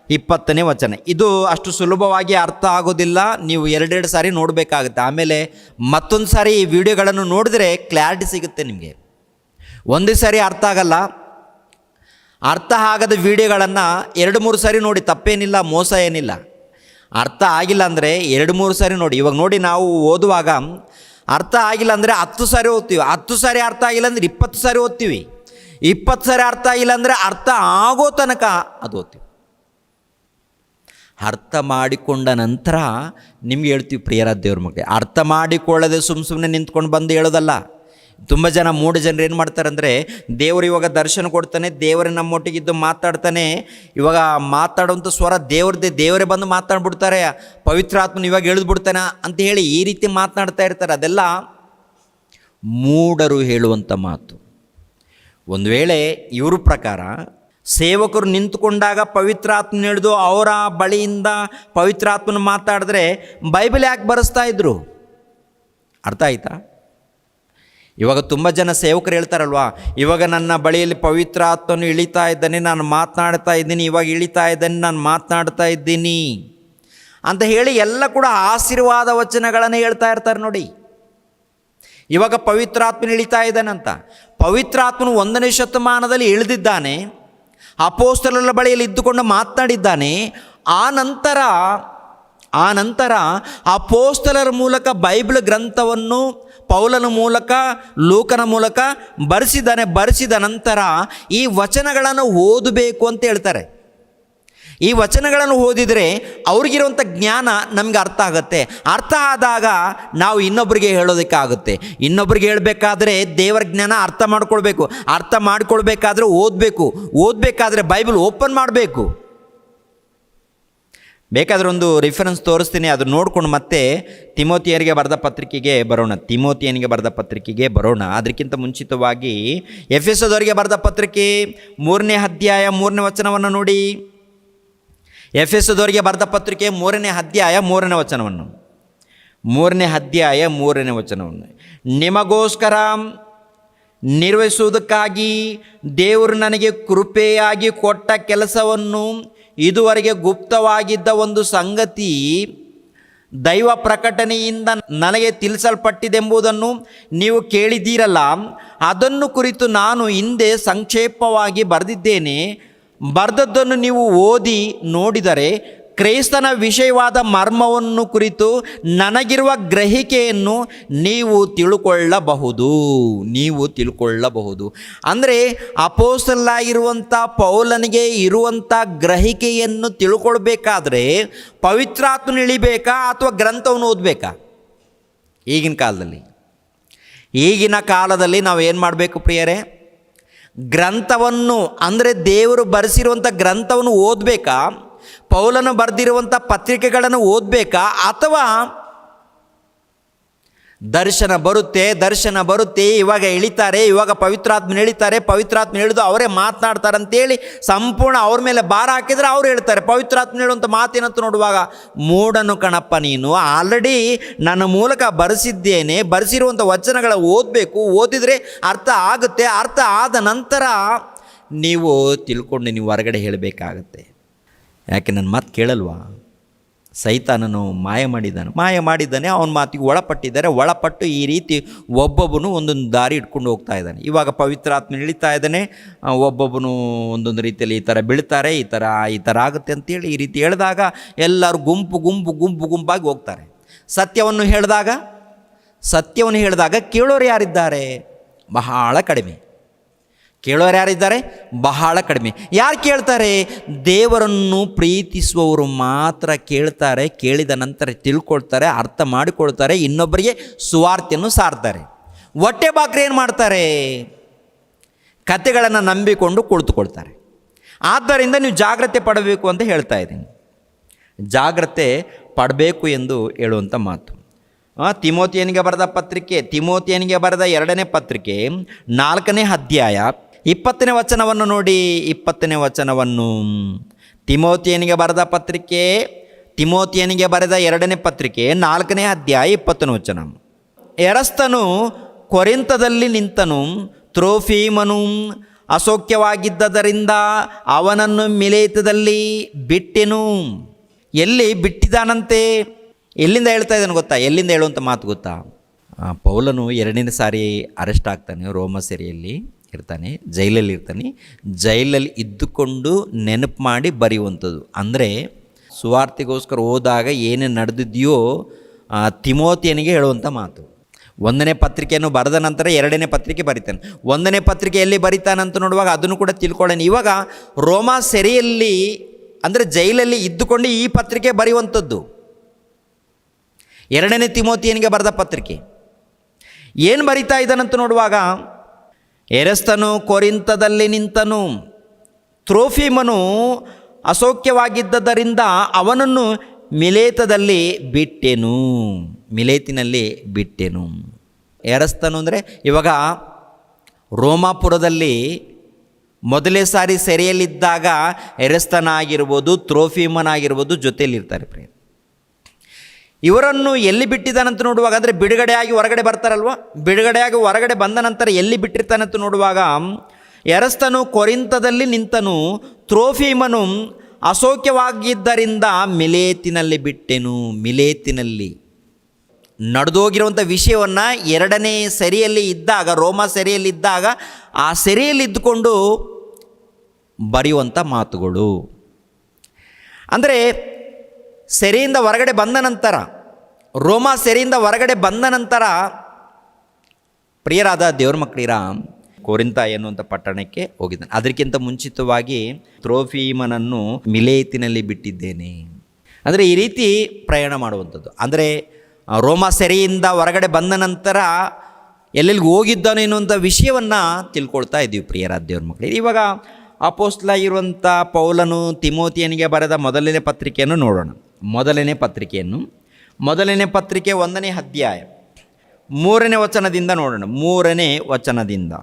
20ನೇ ವಚನ. ಇದು ಅಷ್ಟು ಸುಲಭವಾಗಿ ಅರ್ಥ ಆಗೋದಿಲ್ಲ, ನೀವು 2 ಸಾರಿ ನೋಡಬೇಕಾಗುತ್ತೆ. ಆಮೇಲೆ ಮತ್ತೊಂದು ಸಾರಿ ಈ ವಿಡಿಯೋಗಳನ್ನು ನೋಡಿದ್ರೆ ಕ್ಲಾರಿಟಿ ಸಿಗುತ್ತೆ ನಿಮಗೆ. ಒಂದೇ ಸಾರಿ ಅರ್ಥ ಆಗಲ್ಲ. ಅರ್ಥ ಆಗದ ವಿಡಿಯೋಗಳನ್ನು 2-3 ಸಾರಿ ನೋಡಿ, ತಪ್ಪೇನಿಲ್ಲ, ಮೋಸ ಏನಿಲ್ಲ. ಅರ್ಥ ಆಗಿಲ್ಲ ಅಂದರೆ 2-3 ಸಾರಿ ನೋಡಿ. ಇವಾಗ ನೋಡಿ, ನಾವು ಓದುವಾಗ ಅರ್ಥ ಆಗಿಲ್ಲ ಅಂದರೆ 10 ಸಾರಿ ಓದ್ತೀವಿ. 10 ಸಾರಿ ಅರ್ಥ ಆಗಿಲ್ಲ ಅಂದರೆ 20 ಸಾರಿ ಓದ್ತೀವಿ. 20 ಸಾರಿ ಅರ್ಥ ಆಗಿಲ್ಲ ಅಂದರೆ ಅರ್ಥ ಆಗೋ ತನಕ ಅದು ಓದ್ತೀವಿ. ಅರ್ಥ ಮಾಡಿಕೊಂಡ ನಂತರ ನಿಮ್ಗೆ ಹೇಳ್ತೀವಿ ಪ್ರಿಯರ ದೇವ್ರ ಮಕ್ಕಳೇ. ಅರ್ಥ ಮಾಡಿಕೊಳ್ಳದೆ ಸುಮ್ಮನೆ ನಿಂತ್ಕೊಂಡು ಬಂದು ಹೇಳೋದಲ್ಲ. ತುಂಬ ಜನ 3 ಜನರು ಏನು ಮಾಡ್ತಾರೆ ಅಂದರೆ, ದೇವರು ಇವಾಗ ದರ್ಶನ ಕೊಡ್ತಾನೆ, ದೇವರೇ ನಮ್ಮೊಟ್ಟಿಗಿದ್ದು ಮಾತಾಡ್ತಾನೆ, ಇವಾಗ ಮಾತಾಡುವಂಥ ಸ್ವರ ದೇವ್ರದ್ದೇ, ದೇವರೇ ಬಂದು ಮಾತಾಡ್ಬಿಡ್ತಾರೆ, ಪವಿತ್ರಾತ್ಮನ ಇವಾಗ ಎಳೆದ್ಬಿಡ್ತಾನೆ ಅಂತ ಹೇಳಿ ಈ ರೀತಿ ಮಾತನಾಡ್ತಾ ಇರ್ತಾರೆ. ಅದೆಲ್ಲ ಮೂಢರು ಹೇಳುವಂಥ ಮಾತು. ಒಂದು ವೇಳೆ ಇವ್ರ ಪ್ರಕಾರ ಸೇವಕರು ನಿಂತುಕೊಂಡಾಗ ಪವಿತ್ರಾತ್ಮನ ಹಿಡಿದು ಅವರ ಬಳಿಯಿಂದ ಪವಿತ್ರಾತ್ಮನ ಮಾತಾಡಿದ್ರೆ ಬೈಬಲ್ ಯಾಕೆ ಬರೆಸ್ತಾ ಇದ್ರು? ಅರ್ಥ ಆಯ್ತಾ? ಇವಾಗ ತುಂಬ ಜನ ಸೇವಕರು ಹೇಳ್ತಾರಲ್ವಾ, ಇವಾಗ ನನ್ನ ಬಳಿಯಲ್ಲಿ ಪವಿತ್ರ ಆತ್ಮನು ಇಳಿತಾ ಇದ್ದಾನೆ, ನಾನು ಮಾತನಾಡ್ತಾ ಇದ್ದೀನಿ, ಇವಾಗ ಇಳಿತಾ ಇದ್ದಾನೆ, ನಾನು ಮಾತನಾಡ್ತಾ ಇದ್ದೀನಿ ಅಂತ ಹೇಳಿ ಎಲ್ಲ ಕೂಡ ಆಶೀರ್ವಾದ ವಚನಗಳನ್ನು ಹೇಳ್ತಾ ಇರ್ತಾರೆ ನೋಡಿ. ಇವಾಗ ಪವಿತ್ರಾತ್ಮನ ಇಳಿತಾ ಇದ್ದಾನಂತ. ಪವಿತ್ರಾತ್ಮನು 1ನೇ ಶತಮಾನದಲ್ಲಿ ಇಳಿದಿದ್ದಾನೆ, ಅಪೊಸ್ತಲರ ಬಳಿಯಲ್ಲಿ ಇದ್ದುಕೊಂಡು ಮಾತನಾಡಿದ್ದಾನೆ. ಆ ನಂತರ ಅಪೊಸ್ತಲರ ಮೂಲಕ ಬೈಬಲ್ ಗ್ರಂಥವನ್ನು ಪೌಲನ ಮೂಲಕ, ಲೂಕನ ಮೂಲಕ ಬರೆಸಿದ ನಂತರ ಈ ವಚನಗಳನ್ನು ಓದಬೇಕು ಅಂತ ಹೇಳ್ತಾರೆ. ಈ ವಚನಗಳನ್ನು ಓದಿದರೆ ಅವ್ರಿಗಿರುವಂಥ ಜ್ಞಾನ ನಮಗೆ ಅರ್ಥ ಆಗುತ್ತೆ. ಅರ್ಥ ಆದಾಗ ನಾವು ಇನ್ನೊಬ್ಬರಿಗೆ ಹೇಳೋದಕ್ಕಾಗುತ್ತೆ. ಇನ್ನೊಬ್ಬರಿಗೆ ಹೇಳಬೇಕಾದ್ರೆ ದೇವರ ಜ್ಞಾನ ಅರ್ಥ ಮಾಡ್ಕೊಳ್ಬೇಕು. ಅರ್ಥ ಮಾಡ್ಕೊಳ್ಬೇಕಾದ್ರೆ ಓದಬೇಕಾದ್ರೆ ಬೈಬಲ್ ಓಪನ್ ಮಾಡಬೇಕು. ಬೇಕಾದ್ರೆ ಒಂದು ರಿಫರೆನ್ಸ್ ತೋರಿಸ್ತೀನಿ, ಅದು ನೋಡ್ಕೊಂಡು ಮತ್ತೆ ತಿಮೋತಿಯನಿಗೆ ಬರೆದ ಪತ್ರಿಕೆಗೆ ಬರೋಣ. ಅದಕ್ಕಿಂತ ಮುಂಚಿತವಾಗಿ ಎಫೆಸದವರಿಗೆ ಬರೆದ ಪತ್ರಿಕೆ 3ನೇ ಅಧ್ಯಾಯ 3ನೇ ವಚನವನ್ನು ನೋಡಿ. ಎಫೆಸದವರಿಗೆ ಬರೆದ ಪತ್ರಿಕೆ 3ನೇ ಅಧ್ಯಾಯ 3ನೇ ವಚನವನ್ನು 3ನೇ ಅಧ್ಯಾಯ 3ನೇ ವಚನವನ್ನು ನಿಮಗೋಸ್ಕರ ನಿರ್ವಹಿಸುವುದಕ್ಕಾಗಿ ದೇವರು ನನಗೆ ಕೃಪೆಯಾಗಿ ಕೊಟ್ಟ ಕೆಲಸವನ್ನು, ಇದುವರೆಗೆ ಗುಪ್ತವಾಗಿದ್ದ ಒಂದು ಸಂಗತಿ ದೈವ ಪ್ರಕಟಣೆಯಿಂದ ನನಗೆ ತಿಳಿಸಲ್ಪಟ್ಟಿದೆಂಬುದನ್ನು ನೀವು ಕೇಳಿದ್ದೀರಲ್ಲ, ಅದನ್ನು ಕುರಿತು ನಾನು ಹಿಂದೆ ಸಂಕ್ಷೇಪವಾಗಿ ಬರೆದಿದ್ದೇನೆ. ಬರೆದದ್ದನ್ನು ನೀವು ಓದಿ ನೋಡಿದರೆ ಕ್ರೈಸ್ತನ ವಿಷಯವಾದ ಮರ್ಮವನ್ನು ಕುರಿತು ನನಗಿರುವ ಗ್ರಹಿಕೆಯನ್ನು ನೀವು ತಿಳ್ಕೊಳ್ಳಬಹುದು. ಅಂದರೆ ಅಪೊಸ್ತಲನಾಗಿರುವಂಥ ಪೌಲನಿಗೆ ಇರುವಂಥ ಗ್ರಹಿಕೆಯನ್ನು ತಿಳ್ಕೊಳ್ಬೇಕಾದ್ರೆ ಪವಿತ್ರಾತ್ಮನ ಇಳಿಬೇಕಾ ಅಥವಾ ಗ್ರಂಥವನ್ನು ಓದಬೇಕಾ? ಈಗಿನ ಕಾಲದಲ್ಲಿ ನಾವು ಏನು ಮಾಡಬೇಕು ಪ್ರಿಯರೇ? ಗ್ರಂಥವನ್ನು, ಅಂದರೆ ದೇವರು ಬರೆಸಿರುವಂಥ ಗ್ರಂಥವನ್ನು ಓದಬೇಕಾ? ಪೌಲನು ಬರೆದಿರುವಂಥ ಪತ್ರಿಕೆಗಳನ್ನು ಓದಬೇಕಾ? ಅಥವಾ ದರ್ಶನ ಬರುತ್ತೆ, ಇವಾಗ ಇಳಿತಾರೆ, ಇವಾಗ ಪವಿತ್ರಾತ್ಮನ ಇಳಿದು ಅವರೇ ಮಾತನಾಡ್ತಾರೆ ಅಂತೇಳಿ ಸಂಪೂರ್ಣ ಅವ್ರ ಮೇಲೆ ಭಾರ ಹಾಕಿದರೆ ಅವ್ರು ಹೇಳ್ತಾರೆ. ಪವಿತ್ರಾತ್ಮನ ಹೇಳುವಂಥ ಮಾತೇನಂತ ನೋಡುವಾಗ, ಮೂಢನು ಕಣಪ್ಪ ನೀನು, ಆಲ್ರೆಡಿ ನನ್ನ ಮೂಲಕ ಬರೆಸಿರುವಂಥ ವಚನಗಳ ಓದಿದರೆ ಅರ್ಥ ಆಗುತ್ತೆ. ಅರ್ಥ ಆದ ನಂತರ ನೀವು ತಿಳ್ಕೊಂಡು ನೀವು ಹೊರಗಡೆ ಹೇಳಬೇಕಾಗತ್ತೆ. ಯಾಕೆ ನನ್ನ ಮಾತು ಕೇಳಲ್ವಾ? ಸೈತಾನನು ಮಾಯ ಮಾಡಿದ್ದಾನೆ, ಅವನ ಮಾತಿಗೆ ಒಳಪಟ್ಟು ಈ ರೀತಿ ಒಬ್ಬೊಬ್ಬನು ಒಂದೊಂದು ದಾರಿ ಇಟ್ಕೊಂಡು ಹೋಗ್ತಾ ಇದ್ದಾನೆ. ಇವಾಗ ಪವಿತ್ರಾತ್ಮ ಇಳಿತಾ ಇದ್ದಾನೆ, ಒಬ್ಬೊಬ್ಬನು ಒಂದೊಂದು ರೀತಿಯಲ್ಲಿ ಈ ಥರ ಬೀಳ್ತಾರೆ, ಈ ಥರ ಆಗುತ್ತೆ ಅಂತೇಳಿ ಈ ರೀತಿ ಹೇಳಿದಾಗ ಎಲ್ಲರೂ ಗುಂಪಾಗಿ ಹೋಗ್ತಾರೆ. ಸತ್ಯವನ್ನು ಹೇಳಿದಾಗ ಕೇಳೋರು ಯಾರಿದ್ದಾರೆ? ಬಹಳ ಕಡಿಮೆ. ಯಾರು ಕೇಳ್ತಾರೆ? ದೇವರನ್ನು ಪ್ರೀತಿಸುವವರು ಮಾತ್ರ ಕೇಳ್ತಾರೆ. ಕೇಳಿದ ನಂತರ ತಿಳ್ಕೊಳ್ತಾರೆ, ಅರ್ಥ ಮಾಡಿಕೊಳ್ತಾರೆ, ಇನ್ನೊಬ್ಬರಿಗೆ ಸುವಾರ್ತೆಯನ್ನು ಸಾರ್ತಾರೆ. ಹೊಟ್ಟೆ ಬಾಕ್ರೆ ಏನು ಮಾಡ್ತಾರೆ? ಕತೆಗಳನ್ನು ನಂಬಿಕೊಂಡು ಕುಳಿತುಕೊಳ್ತಾರೆ. ಆದ್ದರಿಂದ ನೀವು ಜಾಗ್ರತೆ ಪಡಬೇಕು ಅಂತ ಹೇಳ್ತಾ ಇದ್ದೀನಿ. ಜಾಗ್ರತೆ ಪಡಬೇಕು ಎಂದು ಹೇಳುವಂಥ ಮಾತು. ತಿಮೋತಿಯನಿಗೆ ಬರೆದ ಪತ್ರಿಕೆ, ತಿಮೋತಿಯನಿಗೆ ಬರೆದ 2ನೇ ಪತ್ರಿಕೆ 4ನೇ ಅಧ್ಯಾಯ 20ನೇ ವಚನವನ್ನು ನೋಡಿ. 20ನೇ ವಚನವನ್ನು, ತಿಮೋತಿಯನಿಗೆ ಬರೆದ ಪತ್ರಿಕೆ, ತಿಮೋತಿಯನಿಗೆ ಬರೆದ 2ನೇ ಪತ್ರಿಕೆ 4ನೇ ಅಧ್ಯಾಯ 20ನೇ ವಚನ. ಎರಸ್ತನು ಕೊರಿಂತದಲ್ಲಿ ನಿಂತನು, ತ್ರೋಫೀಮನು ಅಸೌಖ್ಯವಾಗಿದ್ದರಿಂದ ಅವನನ್ನು ಮಿಲೇತದಲ್ಲಿ ಬಿಟ್ಟೆನು. ಎಲ್ಲಿ ಬಿಟ್ಟಿದ್ದಾನಂತೆ? ಎಲ್ಲಿಂದ ಹೇಳ್ತಾ ಇದ್ದಾನೆ ಗೊತ್ತಾ? ಎಲ್ಲಿಂದ ಹೇಳುವಂಥ ಮಾತು ಗೊತ್ತಾ? ಪೌಲನು 2ನೇ ಸಾರಿ ಅರೆಸ್ಟ್ ಆಗ್ತಾನೆ, ರೋಮ ಸೆರೆಯಲ್ಲಿ ಇರ್ತಾನೆ, ಜೈಲಲ್ಲಿ ಇರ್ತಾನೆ. ಜೈಲಲ್ಲಿ ಇದ್ದುಕೊಂಡು ನೆನಪು ಮಾಡಿ ಬರೆಯುವಂಥದ್ದು. ಅಂದರೆ ಸುವಾರ್ತೆಗೋಸ್ಕರ ಹೋದಾಗ ಏನೇನು ನಡೆದಿದೆಯೋ ತಿಮೋತಿಯನಿಗೆ ಹೇಳುವಂಥ ಮಾತು. 1ನೇ ಪತ್ರಿಕೆಯನ್ನು ಬರೆದ ನಂತರ 2ನೇ ಪತ್ರಿಕೆ ಬರಿತಾನೆ. 1ನೇ ಪತ್ರಿಕೆಯಲ್ಲಿ ಬರಿತಾನಂತ ನೋಡುವಾಗ ಅದನ್ನು ಕೂಡ ತಿಳ್ಕೊಳ್ಳೋಣ. ಇವಾಗ ರೋಮ ಸೆರೆಯಲ್ಲಿ ಅಂದರೆ ಜೈಲಲ್ಲಿ ಇದ್ದುಕೊಂಡು ಈ ಪತ್ರಿಕೆ ಬರೆಯುವಂಥದ್ದು. 2ನೇ ತಿಮೋತಿಯನಿಗೆ ಬರೆದ ಪತ್ರಿಕೆ ಏನು ಬರಿತಾ ಇದ್ದಾನಂತ ನೋಡುವಾಗ, ಎರಸ್ತನು ಕೊರಿಂತದಲ್ಲಿ ನಿಂತನು, ತ್ರೋಫೀಮನು ಅಸೌಖ್ಯವಾಗಿದ್ದರಿಂದ ಅವನನ್ನು ಮಿಲೇತದಲ್ಲಿ ಬಿಟ್ಟೆನು. ಮಿಲೇತಿನಲ್ಲಿ ಬಿಟ್ಟೆನು. ಎರಸ್ತನು ಅಂದರೆ ಇವಾಗ ರೋಮಾಪುರದಲ್ಲಿ ಮೊದಲೇ ಸಾರಿ ಸೆರೆಯಲ್ಲಿದ್ದಾಗ ಎರಸ್ತನಾಗಿರ್ಬೋದು, ತ್ರೋಫೀಮನಾಗಿರ್ಬೋದು ಜೊತೆಯಲ್ಲಿರ್ತಾರೆ ಪ್ರಿಯ. ಇವರನ್ನು ಎಲ್ಲಿ ಬಿಟ್ಟಿದ್ದಾನಂತ ನೋಡುವಾಗ, ಅಂದರೆ ಬಿಡುಗಡೆಯಾಗಿ ಹೊರಗಡೆ ಬರ್ತಾರಲ್ವ, ಬಿಡುಗಡೆಯಾಗಿ ಹೊರಗಡೆ ಬಂದ ನಂತರ ಎಲ್ಲಿ ಬಿಟ್ಟಿರ್ತಾನಂತ ನೋಡುವಾಗ, ಎರಸ್ತನು ಕೊರಿಂತದಲ್ಲಿ ನಿಂತನು, ತ್ರೋಫೀಮನು ಅಸೌಖ್ಯವಾಗಿದ್ದರಿಂದ ಮಿಲೇತಿನಲ್ಲಿ ಬಿಟ್ಟೆನು. ಮಿಲೇತಿನಲ್ಲಿ ನಡೆದೋಗಿರುವಂಥ ವಿಷಯವನ್ನು 2ನೇ ಸೆರೆಯಲ್ಲಿ ಇದ್ದಾಗ, ರೋಮ ಸೆರೆಯಲ್ಲಿ ಇದ್ದಾಗ ಆ ಸೆರೆಯಲ್ಲಿ ಇದ್ದುಕೊಂಡು ಬರೆಯುವಂಥ ಮಾತುಗಳು. ಅಂದರೆ ಸೆರೆಯಿಂದ ಹೊರಗಡೆ ಬಂದ ನಂತರ, ರೋಮ ಸೆರೆಯಿಂದ ಹೊರಗಡೆ ಬಂದ ನಂತರ ಪ್ರಿಯರಾದ ದೇವ್ರ ಮಕ್ಕಳಿರ ಕೊರಿಂತ ಎನ್ನುವಂಥ ಪಟ್ಟಣಕ್ಕೆ ಹೋಗಿದ್ದಾನೆ. ಅದಕ್ಕಿಂತ ಮುಂಚಿತವಾಗಿ ತ್ರೋಫೀಮನನ್ನು ಮಿಲೇತಿನಲ್ಲಿ ಬಿಟ್ಟಿದ್ದೇನೆ. ಅಂದರೆ ಈ ರೀತಿ ಪ್ರಯಾಣ ಮಾಡುವಂಥದ್ದು. ಅಂದರೆ ರೋಮ ಸೆರೆಯಿಂದ ಹೊರಗಡೆ ಬಂದ ನಂತರ ಎಲ್ಲೆಲ್ಲಿಗೆ ಹೋಗಿದ್ದಾನೆ ಎನ್ನುವಂಥ ವಿಷಯವನ್ನು ತಿಳ್ಕೊಳ್ತಾ ಇದ್ದೀವಿ ಪ್ರಿಯರಾದ ದೇವ್ರ ಮಕ್ಕಳಿಗೆ. ಇವಾಗ ಅಪೊಸ್ತಲನಾಗಿರುವಂಥ ಪೌಲನು ತಿಮೋತಿಯನಿಗೆ ಬರೆದ 1ನೇ ಪತ್ರಿಕೆಯನ್ನು ನೋಡೋಣ. 1ನೇ ಪತ್ರಿಕೆಯನ್ನು, 1ನೇ ಪತ್ರಿಕೆ 1ನೇ ಅಧ್ಯಾಯ 3ನೇ ವಚನದಿಂದ ನೋಡೋಣ. 3ನೇ ವಚನದಿಂದ,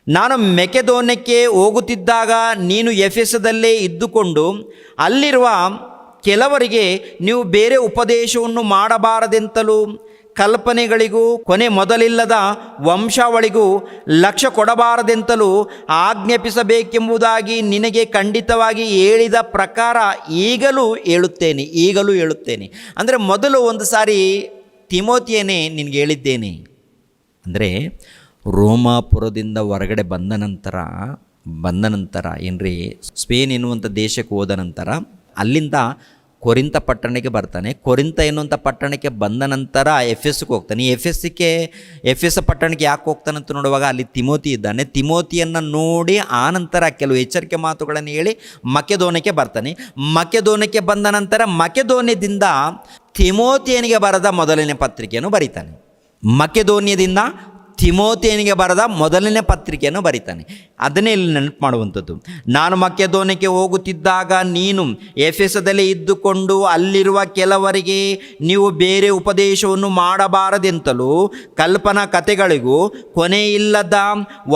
ನಾನು ಮೆಕೆದೋನ್ಯಕ್ಕೆ ಹೋಗುತ್ತಿದ್ದಾಗ ನೀನು ಎಫೆಸದಲ್ಲೇ ಇದ್ದುಕೊಂಡು ಅಲ್ಲಿರುವ ಕೆಲವರಿಗೆ ನೀವು ಬೇರೆ ಉಪದೇಶವನ್ನು ಮಾಡಬಾರದೆಂತಲೂ ಕಲ್ಪನೆಗಳಿಗೂ ಕೊನೆ ಮೊದಲಿಲ್ಲದ ವಂಶಾವಳಿಗೂ ಲಕ್ಷ್ಯ ಕೊಡಬಾರದೆಂತಲೂ ಆಜ್ಞಾಪಿಸಬೇಕೆಂಬುದಾಗಿ ನಿನಗೆ ಖಂಡಿತವಾಗಿ ಹೇಳಿದ ಪ್ರಕಾರ ಈಗಲೂ ಹೇಳುತ್ತೇನೆ. ಅಂದರೆ ಮೊದಲು ಒಂದು ಸಾರಿ ತಿಮೋತಿಯನೇ ನಿನಗೆ ಹೇಳಿದ್ದೇನೆ. ಅಂದರೆ ರೋಮಾಪುರದಿಂದ ಹೊರಗಡೆ ಬಂದ ನಂತರ ಏನ್ರಿ ಸ್ಪೇನ್ ಎನ್ನುವಂಥ ದೇಶಕ್ಕೆ ಹೋದ ನಂತರ ಅಲ್ಲಿಂದ ಕೊರಿಂತ ಪಟ್ಟಣಕ್ಕೆ ಬರ್ತಾನೆ. ಕೊರಿಂತ ಎನ್ನುವಂಥ ಪಟ್ಟಣಕ್ಕೆ ಬಂದ ನಂತರ ಎಫೆಸ್ಗೆ ಹೋಗ್ತಾನೆ. ಎಫೆಸ್ ಪಟ್ಟಣಕ್ಕೆ ಯಾಕೆ ಹೋಗ್ತಾನಂತ ನೋಡುವಾಗ ಅಲ್ಲಿ ತಿಮೋತಿ ಇದ್ದಾನೆ. ತಿಮೋತಿಯನ್ನು ನೋಡಿ ಆನಂತರ ಕೆಲವು ಎಚ್ಚರಿಕೆ ಮಾತುಗಳನ್ನು ಹೇಳಿ ಮಕೆದೋನ್ಯಕ್ಕೆ ಬರ್ತಾನೆ. ಮಕೆದೋನ್ಯಕ್ಕೆ ಬಂದ ನಂತರ ಮಕೆದೋನ್ಯದಿಂದ ತಿಮೋತಿಯನಿಗೆ ಬರೆದ 1ನೇ ಪತ್ರಿಕೆಯನ್ನು ಬರೀತಾನೆ. ಮಕೆದೋನ್ಯದಿಂದ ತಿಮೋತಿಯನಿಗೆ ಬರೆದ 1ನೇ ಪತ್ರಿಕೆಯನ್ನು ಬರೀತಾನೆ. ಅದನ್ನೇ ಇಲ್ಲಿ ನೆನಪು ಮಾಡುವಂಥದ್ದು. ನಾನು ಮಕೆದೋನ್ಯಕ್ಕೆ ಹೋಗುತ್ತಿದ್ದಾಗ ನೀನು ಎಫೆಸದಲ್ಲಿ ಇದ್ದುಕೊಂಡು ಅಲ್ಲಿರುವ ಕೆಲವರಿಗೆ ನೀವು ಬೇರೆ ಉಪದೇಶವನ್ನು ಮಾಡಬಾರದೆಂತಲೂ ಕಲ್ಪನಾ ಕಥೆಗಳಿಗೂ ಕೊನೆಯಿಲ್ಲದ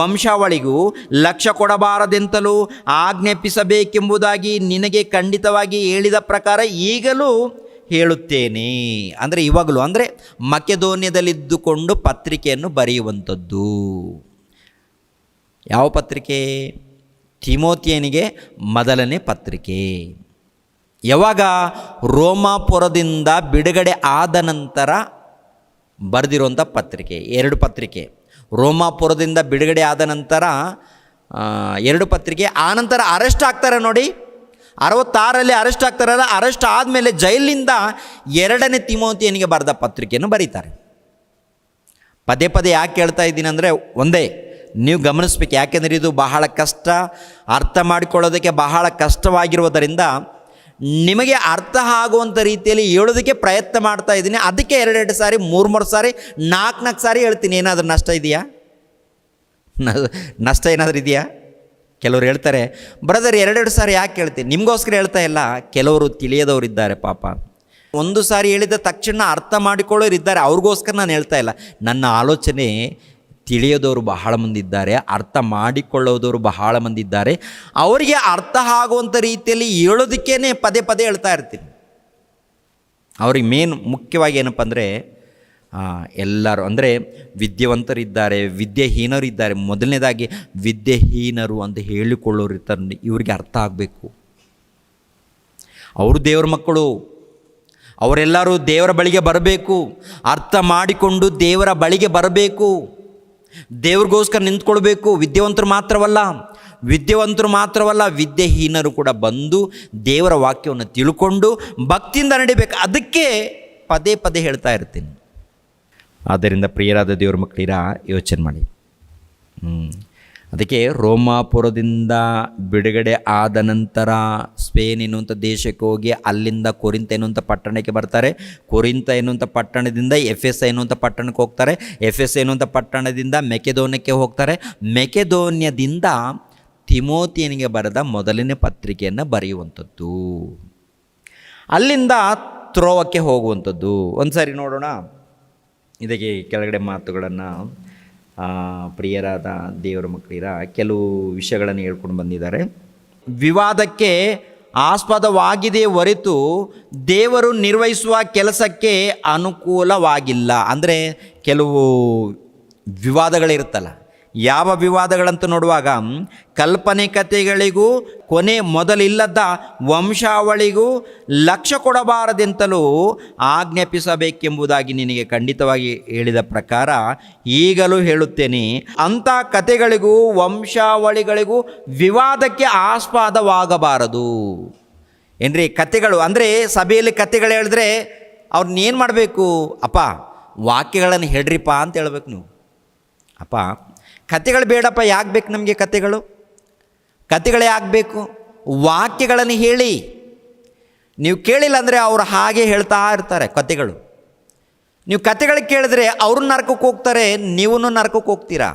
ವಂಶಾವಳಿಗೂ ಲಕ್ಷ್ಯ ಕೊಡಬಾರದೆಂತಲೂ ಆಜ್ಞಾಪಿಸಬೇಕೆಂಬುದಾಗಿ ನಿನಗೆ ಖಂಡಿತವಾಗಿ ಹೇಳಿದ ಪ್ರಕಾರ ಈಗಲೂ ಹೇಳುತ್ತೇನೆ. ಅಂದರೆ ಇವಾಗಲೂ, ಅಂದರೆ ಮಕೆದೋನ್ಯದಲ್ಲಿದ್ದುಕೊಂಡು ಪತ್ರಿಕೆಯನ್ನು ಬರೆಯುವಂಥದ್ದು. ಯಾವ ಪತ್ರಿಕೆ? ತಿಮೋತಿಯನಿಗೆ 1ನೇ ಪತ್ರಿಕೆ. ಯಾವಾಗ? ರೋಮಾಪುರದಿಂದ ಬಿಡುಗಡೆ ಆದ ನಂತರ ಬರೆದಿರುವಂಥ ಪತ್ರಿಕೆ. 2 ಪತ್ರಿಕೆ. ರೋಮಾಪುರದಿಂದ ಬಿಡುಗಡೆ ಆದ ನಂತರ 2 ಪತ್ರಿಕೆ. ಆನಂತರ ಅರೆಸ್ಟ್ ಆಗ್ತಾರೆ ನೋಡಿ, 66ರಲ್ಲಿ ಅರೆಸ್ಟ್ ಆಗ್ತಾರಲ್ಲ. ಅರೆಸ್ಟ್ ಆದಮೇಲೆ ಜೈಲಿಂದ 2ನೇ ತಿಮೋತಿಯನಿಗೆ ಬರೆದ ಪತ್ರಿಕೆಯನ್ನು ಬರೀತಾರೆ. ಪದೇ ಪದೇ ಯಾಕೆ ಹೇಳ್ತಾ ಇದ್ದೀನಿ ಅಂದರೆ ಒಂದೇ, ನೀವು ಗಮನಿಸ್ಬೇಕು. ಯಾಕೆಂದರೆ ಇದು ಬಹಳ ಕಷ್ಟ, ಅರ್ಥ ಮಾಡಿಕೊಳ್ಳೋದಕ್ಕೆ ಬಹಳ ಕಷ್ಟವಾಗಿರುವುದರಿಂದ ನಿಮಗೆ ಅರ್ಥ ಆಗುವಂಥ ರೀತಿಯಲ್ಲಿ ಹೇಳೋದಕ್ಕೆ ಪ್ರಯತ್ನ ಮಾಡ್ತಾ ಇದ್ದೀನಿ. ಅದಕ್ಕೆ 2 ಸಾರಿ 3 ಸಾರಿ 4 ಸಾರಿ ಹೇಳ್ತೀನಿ. ಏನಾದರೂ ನಷ್ಟ ಇದೆಯಾ? ನಷ್ಟ ಏನಾದರೂ ಇದೆಯಾ? ಕೆಲವರು ಹೇಳ್ತಾರೆ, ಬ್ರದರ್ 2 ಸಾರಿ ಯಾಕೆ ಹೇಳ್ತೀನಿ? ನಿಮಗೋಸ್ಕರ ಹೇಳ್ತಾ ಇಲ್ಲ. ಕೆಲವರು ತಿಳಿಯದವರು ಇದ್ದಾರೆ ಪಾಪ. ಒಂದು ಸಾರಿ ಹೇಳಿದ ತಕ್ಷಣ ಅರ್ಥ ಮಾಡಿಕೊಳ್ಳೋರು ಇದ್ದಾರೆ, ಅವ್ರಿಗೋಸ್ಕರ ನಾನು ಹೇಳ್ತಾ ಇಲ್ಲ. ನನ್ನ ಆಲೋಚನೆ ತಿಳಿಯೋದವರು ಬಹಳ ಮಂದಿ ಇದ್ದಾರೆ, ಅರ್ಥ ಮಾಡಿಕೊಳ್ಳೋದವರು ಬಹಳ ಮಂದಿ ಇದ್ದಾರೆ. ಅವರಿಗೆ ಅರ್ಥ ಆಗುವಂಥ ರೀತಿಯಲ್ಲಿ ಹೇಳೋದಕ್ಕೇ ಪದೇ ಪದೇ ಹೇಳ್ತಾ ಇರ್ತೀನಿ. ಅವ್ರಿಗೆ ಮುಖ್ಯವಾಗಿ ಏನಪ್ಪ ಅಂದರೆ, ಎಲ್ಲರೂ ಅಂದರೆ ವಿದ್ಯಾವಂತರಿದ್ದಾರೆ, ವಿದ್ಯಾಹೀನರು ಇದ್ದಾರೆ. ಮೊದಲನೇದಾಗಿ ವಿದ್ಯಾಹೀನರು ಅಂತ ಹೇಳಿಕೊಳ್ಳೋರು ಇರ್ತಾರೆ, ಇವರಿಗೆ ಅರ್ಥ ಆಗಬೇಕು. ಅವರು ದೇವರ ಮಕ್ಕಳು, ಅವರೆಲ್ಲರೂ ದೇವರ ಬಳಿಗೆ ಬರಬೇಕು, ಅರ್ಥ ಮಾಡಿಕೊಂಡು ದೇವರ ಬಳಿಗೆ ಬರಬೇಕು, ದೇವ್ರಿಗೋಸ್ಕರ ನಿಂತ್ಕೊಳ್ಬೇಕು. ವಿದ್ಯಾವಂತರು ಮಾತ್ರವಲ್ಲ, ವಿದ್ಯಾಹೀನರು ಕೂಡ ಬಂದು ದೇವರ ವಾಕ್ಯವನ್ನು ತಿಳ್ಕೊಂಡು ಭಕ್ತಿಯಿಂದ ನಡಿಬೇಕು. ಅದಕ್ಕೆ ಪದೇ ಪದೇ ಹೇಳ್ತಾ ಇರ್ತೀನಿ. ಆದ್ದರಿಂದ ಪ್ರಿಯರಾದ ದೇವರ ಮಕ್ಕಳಿರ ಯೋಚನೆ ಮಾಡಿ. ಅದಕ್ಕೆ ರೋಮಾಪುರದಿಂದ ಬಿಡುಗಡೆ ಆದ ನಂತರ ಸ್ಪೇನ್ ಎನ್ನುವಂಥ ದೇಶಕ್ಕೆ ಹೋಗಿ ಅಲ್ಲಿಂದ ಕೊರಿಂತ ಎನ್ನುವಂಥ ಪಟ್ಟಣಕ್ಕೆ ಬರ್ತಾರೆ. ಕೊರಿಂತ ಎನ್ನುವಂಥ ಪಟ್ಟಣದಿಂದ ಎಫೆಸ ಎನ್ನುವಂಥ ಪಟ್ಟಣಕ್ಕೆ ಹೋಗ್ತಾರೆ. ಎಫೆಸ ಎನ್ನುವಂಥ ಪಟ್ಟಣದಿಂದ ಮೆಕೆದೋನ್ಯಕ್ಕೆ ಹೋಗ್ತಾರೆ. ಮೆಕೆದೋನ್ಯದಿಂದ ತಿಮೋತಿಯನಿಗೆ ಬರೆದ ಮೊದಲನೇ ಪತ್ರಿಕೆಯನ್ನು ಬರೆಯುವಂಥದ್ದು, ಅಲ್ಲಿಂದ ತ್ರೋವಕ್ಕೆ ಹೋಗುವಂಥದ್ದು. ಒಂದು ಸಾರಿ ನೋಡೋಣ. ಇದಕ್ಕೆ ಕೆಳಗಡೆ ಮಾತುಗಳನ್ನು ಪ್ರಿಯರಾದ ದೇವರ ಮಕ್ಕಳಿರ ಕೆಲವು ವಿಷಯಗಳನ್ನು ಹೇಳ್ಕೊಂಡು ಬಂದಿದ್ದಾರೆ. ವಿವಾದಕ್ಕೆ ಆಸ್ಪದವಾಗಿದೆ ಹೊರತು ದೇವರು ನಿರ್ವಹಿಸುವ ಕೆಲಸಕ್ಕೆ ಅನುಕೂಲವಾಗಿಲ್ಲ. ಅಂದರೆ ಕೆಲವು ವಿವಾದಗಳಿರುತ್ತಲ್ಲ, ಯಾವ ವಿವಾದಗಳಂತ ನೋಡುವಾಗ ಕಲ್ಪನೆ ಕಥೆಗಳಿಗೂ ಕೊನೆ ಮೊದಲಿಲ್ಲದ ವಂಶಾವಳಿಗೂ ಲಕ್ಷ್ಯ ಕೊಡಬಾರದೆಂತಲೂ ಆಜ್ಞಾಪಿಸಬೇಕೆಂಬುದಾಗಿ ನಿನಗೆ ಖಂಡಿತವಾಗಿ ಹೇಳಿದ ಪ್ರಕಾರ ಈಗಲೂ ಹೇಳುತ್ತೇನೆ. ಅಂಥ ಕಥೆಗಳಿಗೂ ವಂಶಾವಳಿಗಳಿಗೂ ವಿವಾದಕ್ಕೆ ಆಸ್ಪದವಾಗಬಾರದು. ಏನ್ರಿ ಕಥೆಗಳು ಅಂದರೆ ಸಭೆಯಲ್ಲಿ ಕಥೆಗಳು ಹೇಳಿದ್ರೆ ಅವ್ರನ್ನೇನು ಮಾಡಬೇಕು? ಅಪ್ಪ ವಾಕ್ಯಗಳನ್ನು ಹೇಳ್ರಿಪ್ಪ ಅಂತ ಹೇಳ್ಬೇಕು ನೀವು. ಅಪ್ಪ ಕಥೆಗಳು ಬೇಡಪ್ಪ, ಯಾಕೆ ಬೇಕು ನಮಗೆ ಕಥೆಗಳು? ಕಥೆಗಳೇ ಆಗಬೇಕು, ವಾಕ್ಯಗಳನ್ನು ಹೇಳಿ. ನೀವು ಕೇಳಿಲ್ಲ ಅಂದರೆ ಅವರು ಹಾಗೆ ಹೇಳ್ತಾ ಇರ್ತಾರೆ ಕಥೆಗಳು. ನೀವು ಕಥೆಗಳು ಕೇಳಿದ್ರೆ ಅವ್ರನ್ನ ನರಕಕ್ಕೆ ಹೋಗ್ತಾರೆ, ನೀವೂ ನರಕಕ್ಕೆ ಹೋಗ್ತೀರಾ.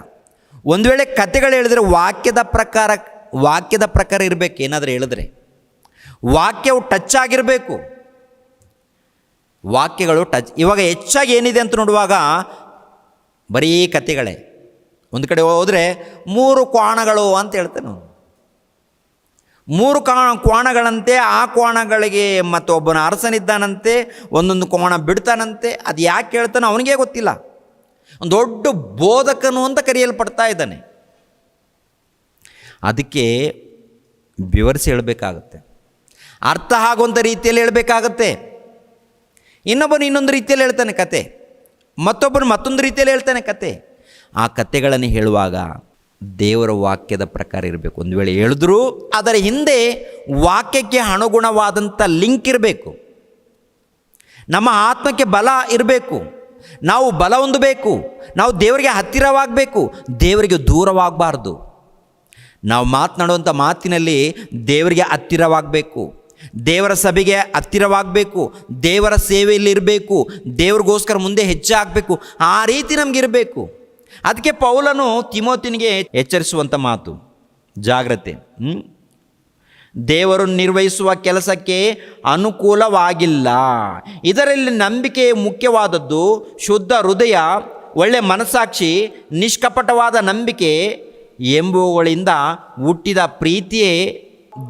ಒಂದು ವೇಳೆ ಕಥೆಗಳು ಹೇಳಿದ್ರೆ ವಾಕ್ಯದ ಪ್ರಕಾರ ಇರಬೇಕು. ಏನಾದರೂ ಹೇಳಿದ್ರೆ ವಾಕ್ಯವು ಟಚ್ ಆಗಿರಬೇಕು. ವಾಕ್ಯಗಳು ಟಚ್. ಇವಾಗ ಹೆಚ್ಚಾಗಿ ಏನಿದೆ ಅಂತ ನೋಡುವಾಗ ಬರೀ ಕಥೆಗಳೇ. ಒಂದು ಕಡೆ ಹೋದರೆ 3 ಕೋಣಗಳು ಅಂತ ಹೇಳ್ತೇನೆ ನಾವು. 3 ಕೋಣಗಳಂತೆ, ಆ ಕೋಣಗಳಿಗೆ ಮತ್ತೊಬ್ಬನ ಅರಸನಿದ್ದಾನಂತೆ, ಒಂದೊಂದು ಕೋಣ ಬಿಡ್ತಾನಂತೆ. ಅದು ಯಾಕೆ ಹೇಳ್ತಾನೋ ಅವನಿಗೇ ಗೊತ್ತಿಲ್ಲ. ಒಂದು ದೊಡ್ಡ ಬೋಧಕನು ಅಂತ ಕರೆಯಲ್ಪಡ್ತಾ ಇದ್ದಾನೆ. ಅದಕ್ಕೆ ವಿವರಿಸಿ ಹೇಳಬೇಕಾಗತ್ತೆ, ಅರ್ಥ ಆಗುವಂಥ ರೀತಿಯಲ್ಲಿ ಹೇಳಬೇಕಾಗತ್ತೆ. ಇನ್ನೊಬ್ಬನು ಇನ್ನೊಂದು ರೀತಿಯಲ್ಲಿ ಹೇಳ್ತಾನೆ ಕತೆ, ಮತ್ತೊಬ್ಬನು ಮತ್ತೊಂದು ರೀತಿಯಲ್ಲಿ ಹೇಳ್ತಾನೆ ಕತೆ. ಆ ಕಥೆಗಳನ್ನು ಹೇಳುವಾಗ ದೇವರ ವಾಕ್ಯದ ಪ್ರಕಾರ ಇರಬೇಕು. ಒಂದು ವೇಳೆ ಹೇಳಿದ್ರೂ ಅದರ ಹಿಂದೆ ವಾಕ್ಯಕ್ಕೆ ಅನುಗುಣವಾದಂಥ ಲಿಂಕ್ ಇರಬೇಕು. ನಮ್ಮ ಆತ್ಮಕ್ಕೆ ಬಲ ಇರಬೇಕು. ನಾವು ಬಲ ಹೊಂದಬೇಕು. ನಾವು ದೇವರಿಗೆ ಹತ್ತಿರವಾಗಬೇಕು, ದೇವರಿಗೆ ದೂರವಾಗಬಾರ್ದು. ನಾವು ಮಾತನಾಡುವಂಥ ಮಾತಿನಲ್ಲಿ ದೇವರಿಗೆ ಹತ್ತಿರವಾಗಬೇಕು, ದೇವರ ಸಭೆಗೆ ಹತ್ತಿರವಾಗಬೇಕು, ದೇವರ ಸೇವೆಯಲ್ಲಿ ಇರಬೇಕು, ದೇವ್ರಿಗೋಸ್ಕರ ಮುಂದೆ ಹೆಚ್ಚಾಗಬೇಕು. ಆ ರೀತಿ ನಮಗಿರಬೇಕು. ಅದಕ್ಕೆ ಪೌಲನು ತಿಮೋತಿನಿಗೆ ಎಚ್ಚರಿಸುವಂಥ ಮಾತು, ಜಾಗ್ರತೆ. ದೇವರು ನಿರ್ವಹಿಸುವ ಕೆಲಸಕ್ಕೆ ಅನುಕೂಲವಾಗಿಲ್ಲ. ಇದರಲ್ಲಿ ನಂಬಿಕೆ ಮುಖ್ಯವಾದದ್ದು. ಶುದ್ಧ ಹೃದಯ, ಒಳ್ಳೆಯ ಮನಸ್ಸಾಕ್ಷಿ, ನಿಷ್ಕಪಟವಾದ ನಂಬಿಕೆ ಎಂಬುವುಗಳಿಂದ ಹುಟ್ಟಿದ ಪ್ರೀತಿಯೇ